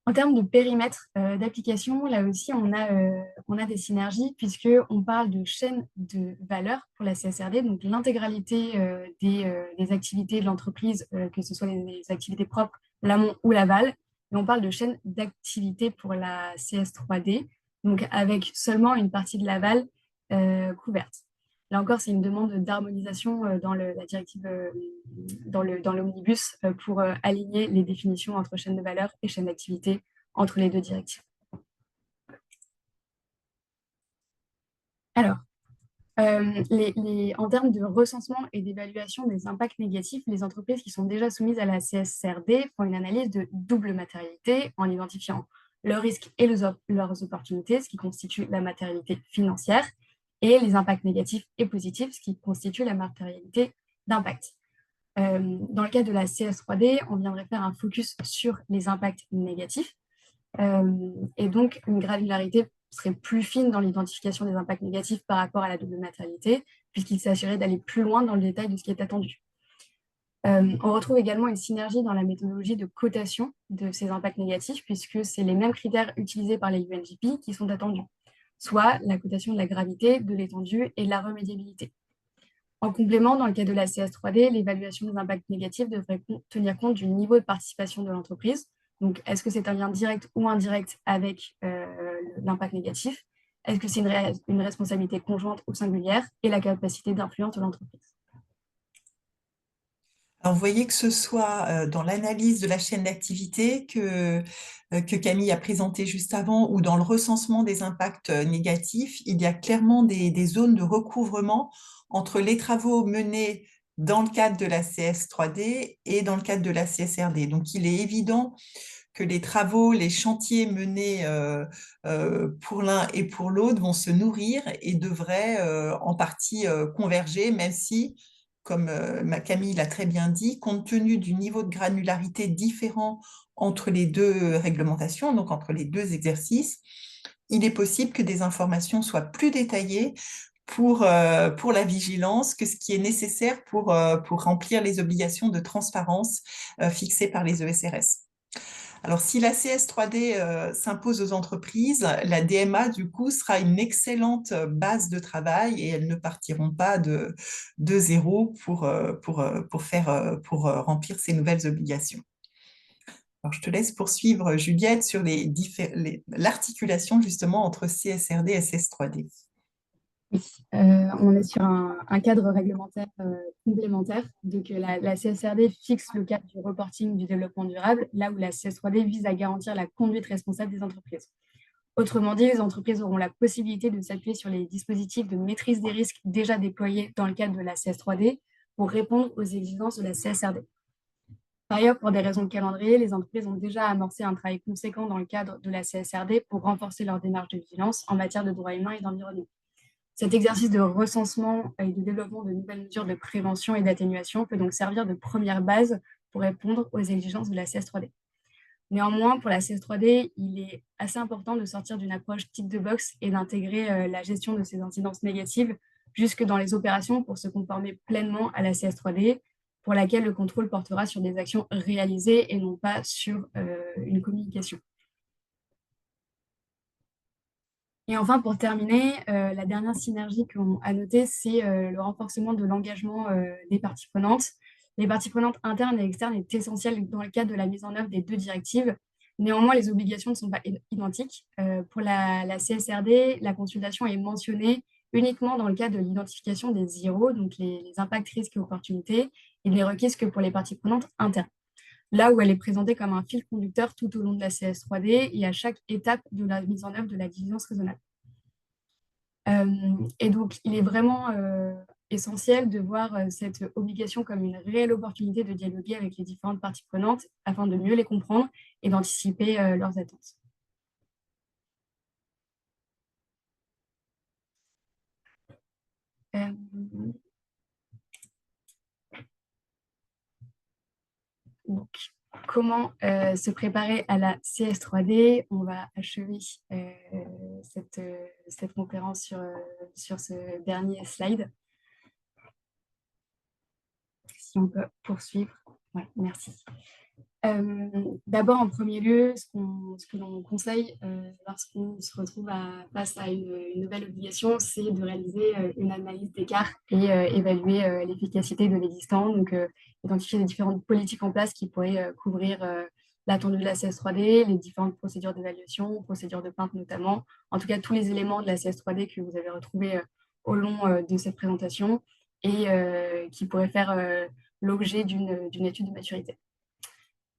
En termes de périmètre d'application, là aussi, on a des synergies puisqu'on parle de chaîne de valeur pour la CSRD, donc l'intégralité des activités de l'entreprise, que ce soit les activités propres, l'amont ou l'aval. Et on parle de chaîne d'activité pour la CS3D, donc avec seulement une partie de l'aval couverte. Là encore, c'est une demande d'harmonisation dans la directive, dans l'omnibus, pour aligner les définitions entre chaîne de valeur et chaîne d'activité entre les deux directives. Alors, en termes de recensement et d'évaluation des impacts négatifs, les entreprises qui sont déjà soumises à la CSRD font une analyse de double matérialité en identifiant leurs risques et leurs opportunités, ce qui constitue la matérialité financière, et les impacts négatifs et positifs, ce qui constitue la matérialité d'impact. Dans le cas de la CS3D, on viendrait faire un focus sur les impacts négatifs, et donc une granularité serait plus fine dans l'identification des impacts négatifs par rapport à la double matérialité, puisqu'il s'agirait d'aller plus loin dans le détail de ce qui est attendu. On retrouve également une synergie dans la méthodologie de cotation de ces impacts négatifs, puisque c'est les mêmes critères utilisés par les UNGP qui sont attendus, soit la cotation de la gravité, de l'étendue et de la remédiabilité. En complément, dans le cas de la CS3D, l'évaluation des impacts négatifs devrait tenir compte du niveau de participation de l'entreprise. Donc, est-ce que c'est un lien direct ou indirect avec l'impact négatif? Est-ce que c'est une responsabilité conjointe ou singulière? Et la capacité d'influence de l'entreprise. Alors, vous voyez que ce soit dans l'analyse de la chaîne d'activité que Camille a présenté juste avant ou dans le recensement des impacts négatifs, il y a clairement des zones de recouvrement entre les travaux menés dans le cadre de la CS3D et dans le cadre de la CSRD. Donc, il est évident que les travaux, les chantiers menés pour l'un et pour l'autre vont se nourrir et devraient en partie converger, même si, comme Camille l'a très bien dit, compte tenu du niveau de granularité différent entre les deux réglementations, donc entre les deux exercices, il est possible que des informations soient plus détaillées pour la vigilance que ce qui est nécessaire pour remplir les obligations de transparence fixées par les ESRS. Alors, si la CS3D s'impose aux entreprises, la DMA, du coup, sera une excellente base de travail et elles ne partiront pas de zéro pour remplir ces nouvelles obligations. Alors, je te laisse poursuivre, Juliette, sur l'articulation justement entre CSRD et CS3D. Oui, on est sur un cadre réglementaire complémentaire. Donc, la CSRD fixe le cadre du reporting du développement durable, là où la CS3D vise à garantir la conduite responsable des entreprises. Autrement dit, les entreprises auront la possibilité de s'appuyer sur les dispositifs de maîtrise des risques déjà déployés dans le cadre de la CS3D pour répondre aux exigences de la CSRD. Par ailleurs, pour des raisons de calendrier, les entreprises ont déjà amorcé un travail conséquent dans le cadre de la CSRD pour renforcer leur démarche de vigilance en matière de droits humains et d'environnement. Cet exercice de recensement et de développement de nouvelles mesures de prévention et d'atténuation peut donc servir de première base pour répondre aux exigences de la CS3D. Néanmoins, pour la CS3D, il est assez important de sortir d'une approche tick the box et d'intégrer la gestion de ces incidences négatives jusque dans les opérations pour se conformer pleinement à la CS3D, pour laquelle le contrôle portera sur des actions réalisées et non pas sur une communication. Et enfin, pour terminer, la dernière synergie qu'on a notée, c'est le renforcement de l'engagement des parties prenantes. Les parties prenantes internes et externes est essentiel dans le cadre de la mise en œuvre des deux directives. Néanmoins, les obligations ne sont pas identiques. Pour la CSRD, la consultation est mentionnée uniquement dans le cadre de l'identification des IRO, donc les impacts, risques et opportunités. Il n'est requise que pour les parties prenantes internes. Là où elle est présentée comme un fil conducteur tout au long de la CS3D et à chaque étape de la mise en œuvre de la diligence raisonnable. Et donc, il est vraiment essentiel de voir cette obligation comme une réelle opportunité de dialoguer avec les différentes parties prenantes afin de mieux les comprendre et d'anticiper leurs attentes. Donc, comment se préparer à la CS3D? On va achever cette conférence sur ce dernier slide. Si on peut poursuivre. Ouais, merci. D'abord, en premier lieu, ce que l'on conseille lorsqu'on se retrouve face à une nouvelle obligation, c'est de réaliser une analyse d'écart et évaluer l'efficacité de l'existant, donc identifier les différentes politiques en place qui pourraient couvrir l'attendu de la CS3D, les différentes procédures d'évaluation, procédures de plainte notamment, en tout cas tous les éléments de la CS3D que vous avez retrouvés au long de cette présentation et qui pourraient faire l'objet d'une étude de maturité.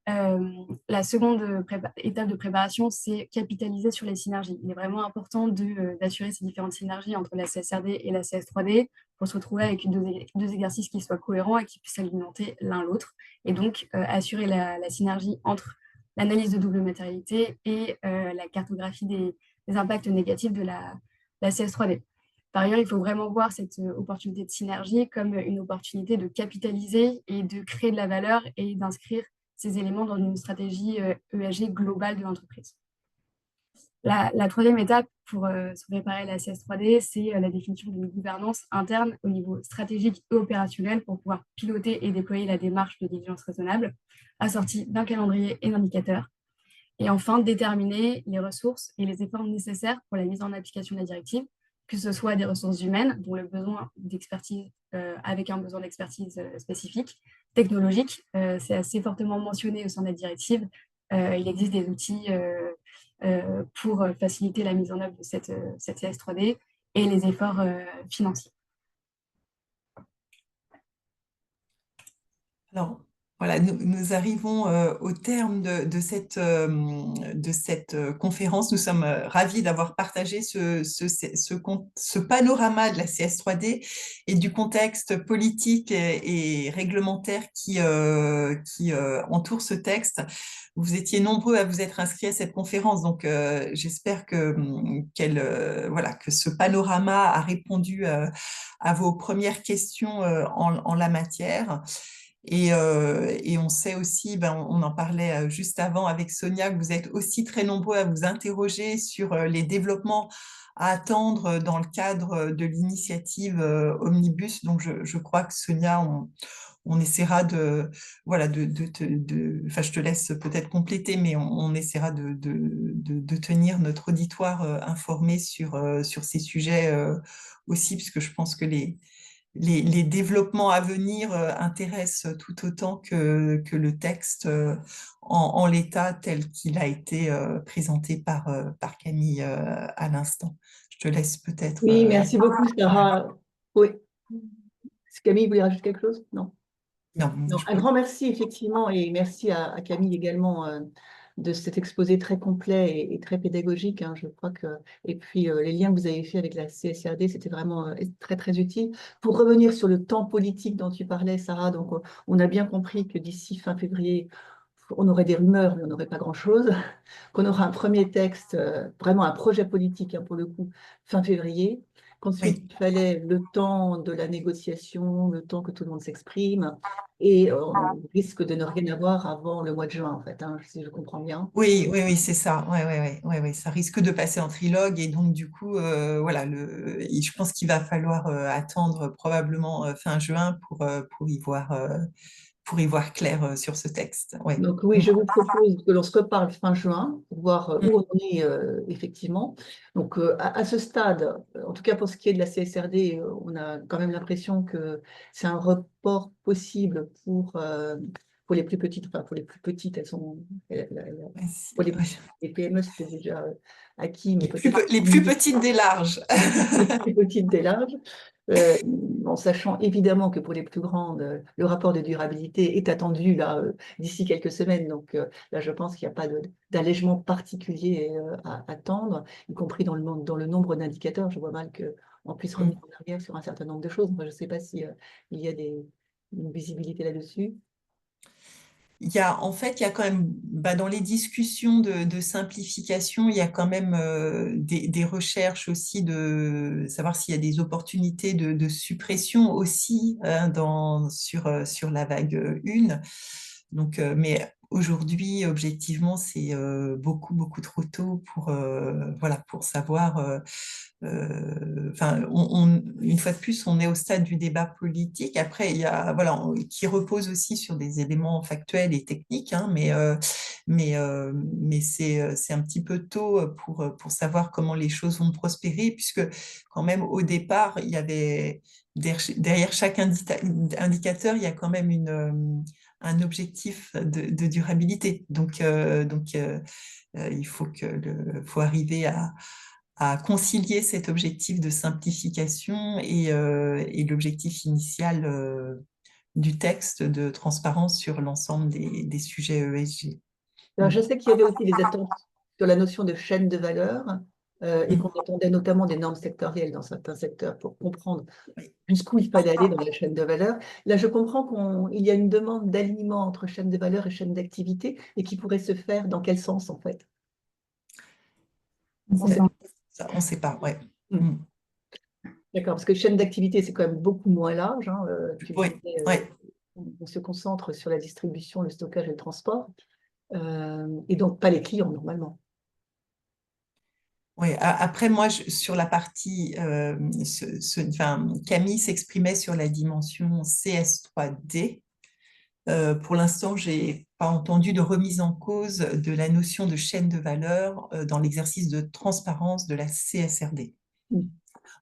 La seconde étape de préparation, c'est capitaliser sur les synergies. Il est vraiment important d'assurer ces différentes synergies entre la CSRD et la CS3D pour se retrouver avec deux exercices qui soient cohérents et qui puissent alimenter l'un l'autre. Et donc, assurer la synergie entre l'analyse de double matérialité et la cartographie des impacts négatifs de la CS3D. Par ailleurs, il faut vraiment voir cette opportunité de synergie comme une opportunité de capitaliser et de créer de la valeur et d'inscrire ces éléments dans une stratégie ESG globale de l'entreprise. La troisième étape pour se préparer à la CS3D, c'est la définition d'une gouvernance interne au niveau stratégique et opérationnel pour pouvoir piloter et déployer la démarche de diligence raisonnable, assortie d'un calendrier et d'indicateurs. Et enfin, déterminer les ressources et les efforts nécessaires pour la mise en application de la directive, que ce soit des ressources humaines, dont le besoin d'expertise, avec un besoin d'expertise spécifique, technologique, c'est assez fortement mentionné au sein de la directive. Il existe des outils pour faciliter la mise en œuvre de cette CS3D et les efforts financiers. Alors, Voilà, nous arrivons au terme de cette conférence. Nous sommes ravis d'avoir partagé ce panorama de la CS3D et du contexte politique et réglementaire qui entoure ce texte. Vous étiez nombreux à vous être inscrits à cette conférence, donc j'espère voilà, que ce panorama a répondu à vos premières questions en la matière. Et on sait aussi, on en parlait juste avant avec Sonia, que vous êtes aussi très nombreux à vous interroger sur les développements à attendre dans le cadre de l'initiative Omnibus. Donc, je crois que Sonia, on essaiera voilà, enfin, je te laisse peut-être compléter, mais on essaiera de tenir notre auditoire informé sur ces sujets aussi, puisque je pense que les développements à venir intéressent tout autant que le texte en l'état tel qu'il a été présenté par Camille à l'instant. Je te laisse peut-être... Oui, merci beaucoup, Sarah. Oui. Est-ce que Camille voulait rajouter quelque chose? Non. Non, Non, un grand merci, effectivement, et merci à Camille également de cet exposé très complet et très pédagogique. Hein, je crois que, et puis les liens que vous avez faits avec la CSRD, c'était vraiment très, très utile. Pour revenir sur le temps politique dont tu parlais, Sarah, donc on a bien compris que d'ici fin février, on aurait des rumeurs, mais on n'aurait pas grand-chose, qu'on aura un premier texte, vraiment un projet politique hein, pour le coup, fin février, qu'ensuite oui. il fallait le temps de la négociation, le temps que tout le monde s'exprime, et on risque de ne rien avoir avant le mois de juin, en fait, hein, si je comprends bien. Oui, oui, oui, c'est ça. Ouais, ça risque de passer en trilogue et donc du coup, voilà, et je pense qu'il va falloir attendre probablement fin juin pour y voir clair sur ce texte. Ouais. Donc oui, je vous propose que l'on se reparle fin juin pour voir où on en est effectivement. Donc à ce stade, en tout cas pour ce qui est de la CSRD, on a quand même l'impression que c'est un report possible pour les plus petites, enfin pour les plus petites, elles sont, pour les PME c'était déjà acquis, mais peut-être Les plus petites des larges. les plus petites des larges, en sachant évidemment que pour les plus grandes, le rapport de durabilité est attendu là d'ici quelques semaines. Donc là, je pense qu'il n'y a pas d'allègement particulier à attendre, y compris dans le nombre d'indicateurs. Je vois mal qu'on puisse revenir en arrière sur un certain nombre de choses. Moi, je ne sais pas si il y a une visibilité là-dessus. En fait, il y a quand même, dans les discussions de simplification, il y a quand même des recherches aussi de savoir s'il y a des opportunités de suppression aussi sur la vague 1. Donc, mais aujourd'hui, objectivement, c'est beaucoup, beaucoup trop tôt voilà, pour savoir. Enfin, une fois de plus, on est au stade du débat politique. Après, il y a, voilà, qui repose aussi sur des éléments factuels et techniques, hein, mais c'est un petit peu tôt pour savoir comment les choses vont prospérer, puisque quand même au départ, il y avait derrière chaque indicateur, il y a quand même un objectif de durabilité. Donc, il faut arriver à concilier cet objectif de simplification et l'objectif initial du texte de transparence sur l'ensemble des sujets ESG. Alors, je sais qu'il y avait aussi des attentes sur la notion de chaîne de valeur et qu'on attendait notamment des normes sectorielles dans certains secteurs pour comprendre jusqu'où il fallait aller dans la chaîne de valeur. Là, je comprends qu'il y a une demande d'alignement entre chaîne de valeur et chaîne d'activité et qui pourrait se faire dans quel sens en fait? On sait pas. On ne sait pas, ouais. D'accord, parce que chaîne d'activité, c'est quand même beaucoup moins large. Hein, tu le Oui, disais, ouais. on se concentre sur la distribution, le stockage et le transport, et donc pas les clients normalement. Oui, après, moi, sur la partie, enfin, Camille s'exprimait sur la dimension CS3D. Pour l'instant, je n'ai pas entendu de remise en cause de la notion de chaîne de valeur dans l'exercice de transparence de la CSRD.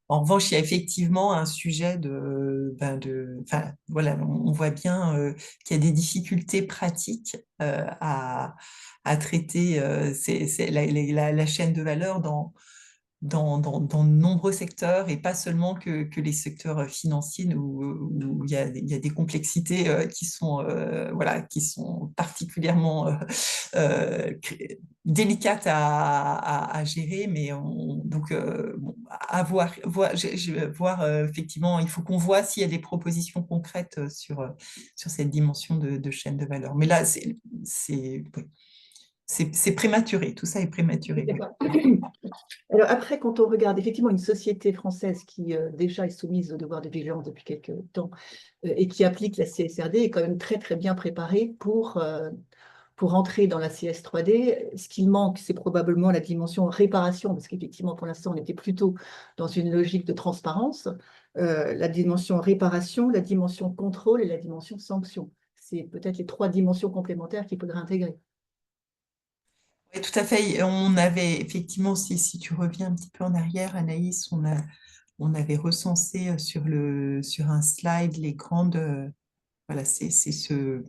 En revanche, il y a effectivement un sujet enfin, voilà, on voit bien qu'il y a des difficultés pratiques à traiter la chaîne de valeur dans de nombreux secteurs et pas seulement que les secteurs financiers où il y a des complexités voilà, qui sont particulièrement délicates à gérer, mais donc bon, à voir effectivement, il faut qu'on voit s'il y a des propositions concrètes sur cette dimension de chaîne de valeur. Mais là, oui, c'est prématuré, tout ça est prématuré. Oui. D'accord. Alors après, quand on regarde effectivement une société française qui déjà est soumise au devoir de vigilance depuis quelques temps et qui applique la CSRD est quand même très très bien préparée pour entrer dans la CS3D. Ce qu'il manque, c'est probablement la dimension réparation, parce qu'effectivement, pour l'instant, on était plutôt dans une logique de transparence. La dimension réparation, la dimension contrôle et la dimension sanction. C'est peut-être les 3 dimensions complémentaires qu'il faudrait intégrer. Oui, tout à fait. On avait effectivement, si tu reviens un petit peu en arrière, Anaïs, on avait recensé sur un slide les grandes. Voilà, c'est ce.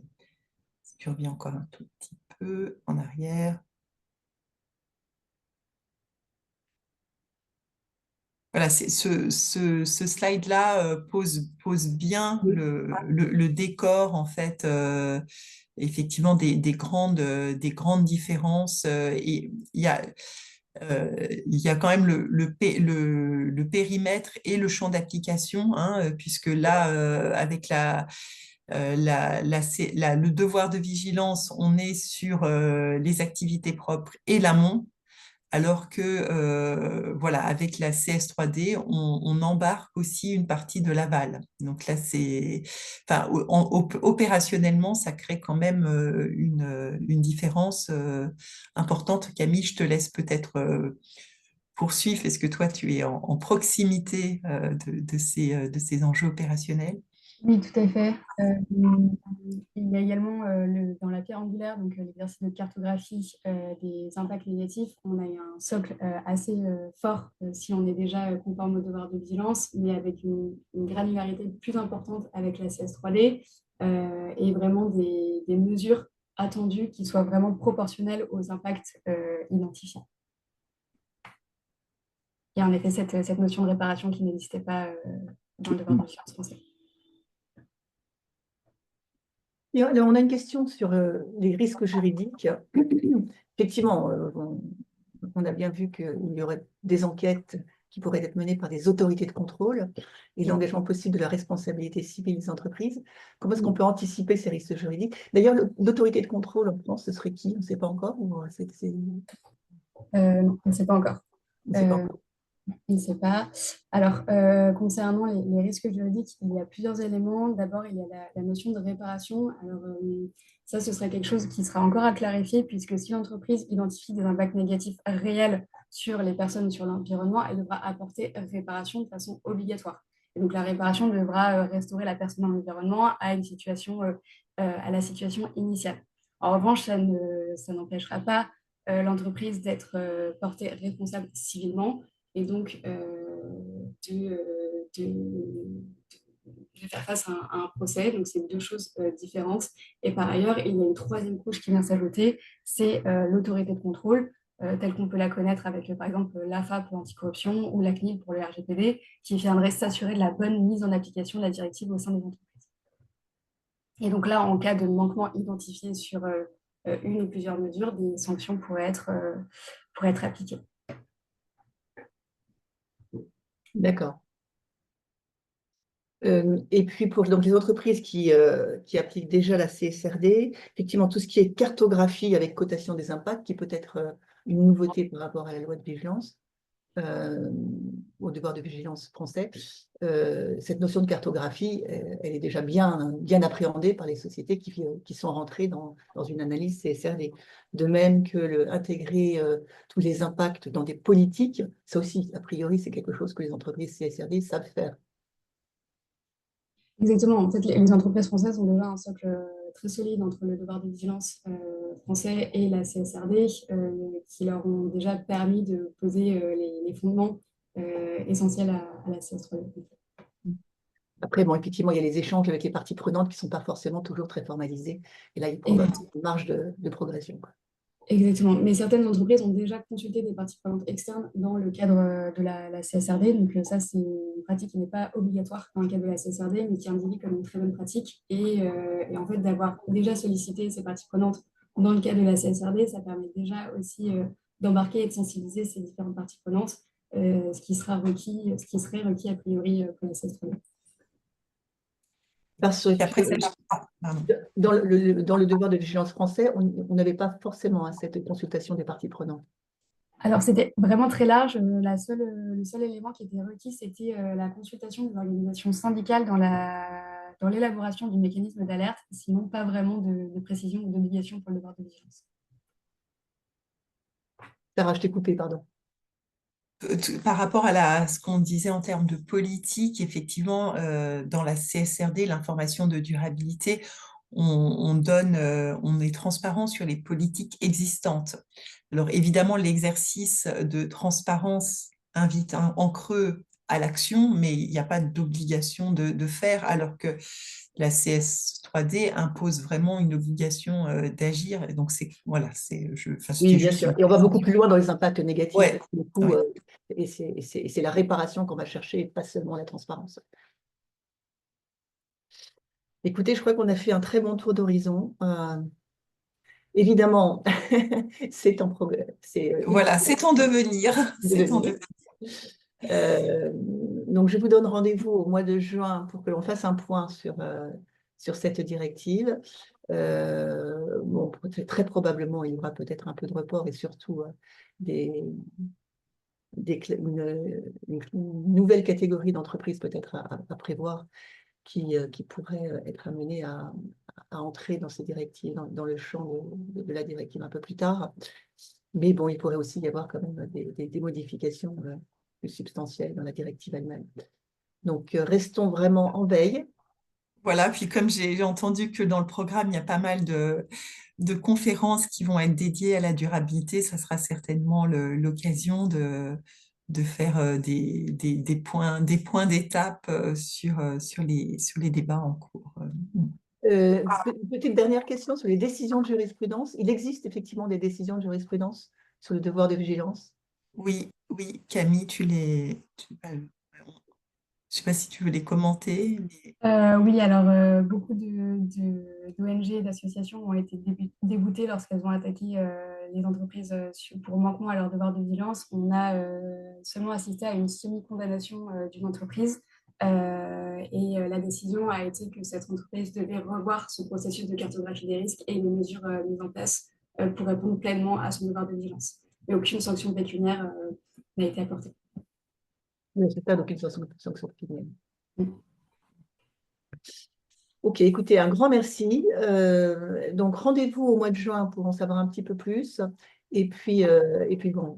Si tu reviens encore un tout petit peu en arrière. Voilà, ce slide-là pose bien Oui. le décor, en fait, effectivement, des grandes différences. Et il y a quand même le périmètre et le champ d'application, hein, puisque là, avec le devoir de vigilance, on est sur les activités propres et l'amont, alors que voilà, avec la CS3D, on embarque aussi une partie de l'aval. Donc là, enfin, opérationnellement, ça crée quand même une différence importante. Camille, je te laisse peut-être poursuivre. Est-ce que toi, tu es en proximité de ces enjeux opérationnels? Oui, tout à fait. Il y a également dans la pierre angulaire, donc l'exercice de cartographie des impacts négatifs, on a un socle assez fort si on est déjà conforme au devoir de vigilance, mais avec une granularité plus importante avec la CS3D et vraiment des mesures attendues qui soient vraiment proportionnelles aux impacts identifiés. Et en effet, cette notion de réparation qui n'existait pas dans le devoir de vigilance français. Et alors, on a une question sur les risques juridiques. Effectivement, on a bien vu qu'il y aurait des enquêtes qui pourraient être menées par des autorités de contrôle et l'engagement possible de la responsabilité civile des entreprises. Comment est-ce qu'on peut anticiper ces risques juridiques? D'ailleurs, l'autorité de contrôle en France, ce serait qui? On ne sait pas encore ou Non, on ne sait pas encore. on ne sait pas Euh, encore. on ne sait pas. Alors, concernant les risques juridiques, il y a plusieurs éléments. D'abord, il y a la notion de réparation. Alors, ça, ce serait quelque chose qui sera encore à clarifier, puisque si l'entreprise identifie des impacts négatifs réels sur les personnes, sur l'environnement, elle devra apporter réparation de façon obligatoire. Et donc, la réparation devra restaurer la personne dans l'environnement à une situation, à la situation initiale. En revanche, ça n'empêchera pas l'entreprise d'être portée responsable civilement et donc de faire face à un procès. Donc, c'est 2 choses différentes. Et par ailleurs, il y a une 3e couche qui vient s'ajouter, c'est l'autorité de contrôle, telle qu'on peut la connaître avec, par exemple, l'AFA pour l'anticorruption ou la CNIL pour le RGPD, qui viendrait s'assurer de la bonne mise en application de la directive au sein des entreprises. Et donc là, en cas de manquement identifié sur une ou plusieurs mesures, des sanctions pourraient être appliquées. D'accord. Et puis pour donc, les entreprises qui appliquent déjà la CSRD, effectivement, tout ce qui est cartographie avec cotation des impacts, qui peut être une nouveauté par rapport à la loi de vigilance, au devoir de vigilance français, cette notion de cartographie, elle est déjà bien appréhendée par les sociétés qui sont rentrées dans une analyse CSRD. De même que intégrer tous les impacts dans des politiques, ça aussi, a priori, c'est quelque chose que les entreprises CSRD savent faire. Exactement. En fait, les entreprises françaises ont déjà un socle très solide entre le devoir de vigilance français et la CSRD qui leur ont déjà permis de poser les fondements essentiels à la CS3D. Après, bon, effectivement, il y a les échanges avec les parties prenantes qui ne sont pas forcément toujours très formalisés. Et là, il y a probablement une marge de progression, quoi. Exactement. Mais certaines entreprises ont déjà consulté des parties prenantes externes dans le cadre de la CSRD. Donc, ça, c'est une pratique qui n'est pas obligatoire dans le cadre de la CSRD, mais qui est indiquée comme une très bonne pratique. Et en fait, d'avoir déjà sollicité ces parties prenantes dans le cadre de la CSRD, ça permet déjà aussi d'embarquer et de sensibiliser ces différentes parties prenantes, ce qui sera requis, ce qui serait requis a priori pour la CSRD. Parce Et après, que pardon. dans le devoir de vigilance français, on n'avait pas forcément cette consultation des parties prenantes. Alors, c'était vraiment très large. Le seul élément qui était requis, c'était la consultation des organisations syndicales dans l'élaboration du mécanisme d'alerte, sinon pas vraiment de précision ou d'obligation pour le devoir de vigilance. Sarah, je t'ai coupé, pardon. Par rapport à ce qu'on disait en termes de politique, effectivement, dans la CSRD, l'information de durabilité, on est transparent sur les politiques existantes. Alors évidemment, l'exercice de transparence invite en creux à l'action, mais il n'y a pas d'obligation de faire, alors que la CS3D impose vraiment une obligation d'agir. Et donc, voilà, Oui, c'était bien juste sûr. une Et on va beaucoup précision. plus loin dans les impacts négatifs. Ouais, Du coup, ouais. et c'est la réparation qu'on va chercher, et pas seulement la transparence. Écoutez, je crois qu'on a fait un très bon tour d'horizon. Évidemment, c'est en progrès. Voilà, c'est en devenir. C'est en devenir. Donc, je vous donne rendez-vous au mois de juin pour que l'on fasse un point sur cette directive. Bon, très probablement, il y aura peut-être un peu de report et surtout une nouvelle catégorie d'entreprises peut-être à prévoir qui pourrait être amenée à entrer dans ces directives, dans le champ de la directive un peu plus tard. Mais bon, il pourrait aussi y avoir quand même des modifications plus substantielles dans la directive elle-même. Donc, restons vraiment en veille. Voilà, puis comme j'ai entendu que dans le programme, il y a pas mal de conférences qui vont être dédiées à la durabilité, ça sera certainement l'occasion de faire des points d'étape sur les débats en cours. Petite dernière question sur les décisions de jurisprudence. Il existe effectivement des décisions de jurisprudence sur le devoir de vigilance. Oui, oui, Camille, je ne sais pas si tu veux les commenter. Oui, alors beaucoup d'ONG et d'associations ont été déboutées lorsqu'elles ont attaqué les entreprises pour manquement à leur devoir de vigilance. On a seulement assisté à une semi-condamnation d'une entreprise et la décision a été que cette entreprise devait revoir son processus de cartographie des risques et les mesures mises en place pour répondre pleinement à son devoir de vigilance. Mais aucune sanction pécuniaire n'a été apportée. Oui, c'est ça, donc une sanction pénale. Ok, écoutez, un grand merci. Donc, rendez-vous au mois de juin pour en savoir un petit peu plus. Et puis bon,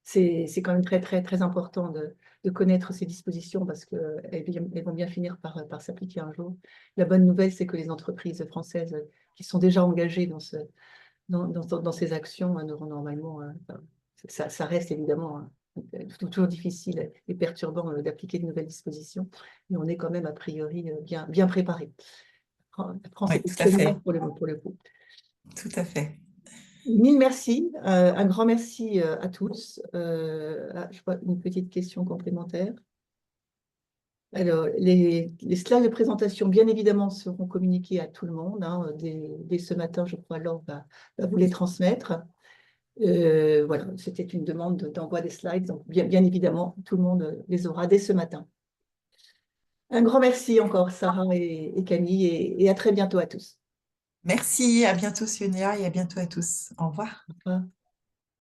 c'est quand même très, très, très important de connaître ces dispositions parce qu'elles vont bien finir par s'appliquer un jour. La bonne nouvelle, c'est que les entreprises françaises qui sont déjà engagées dans ces actions auront normalement, ça reste évidemment toujours difficile et perturbant d'appliquer de nouvelles dispositions, mais on est quand même a priori bien préparé. La France Oui, est tout à fait. pour le coup. Tout à fait. Mille merci, un grand merci à tous. Je vois une petite question complémentaire. Alors, les slides de présentation, bien évidemment, seront communiqués à tout le monde. Dès ce matin, je crois, Laure va vous les transmettre. Voilà, c'était une demande d'envoi des slides. Donc, bien évidemment, tout le monde les aura dès ce matin. Un grand merci encore, Sarah et Camille, et à très bientôt à tous. Merci, à bientôt Sonia et à bientôt à tous. Au revoir. Au revoir.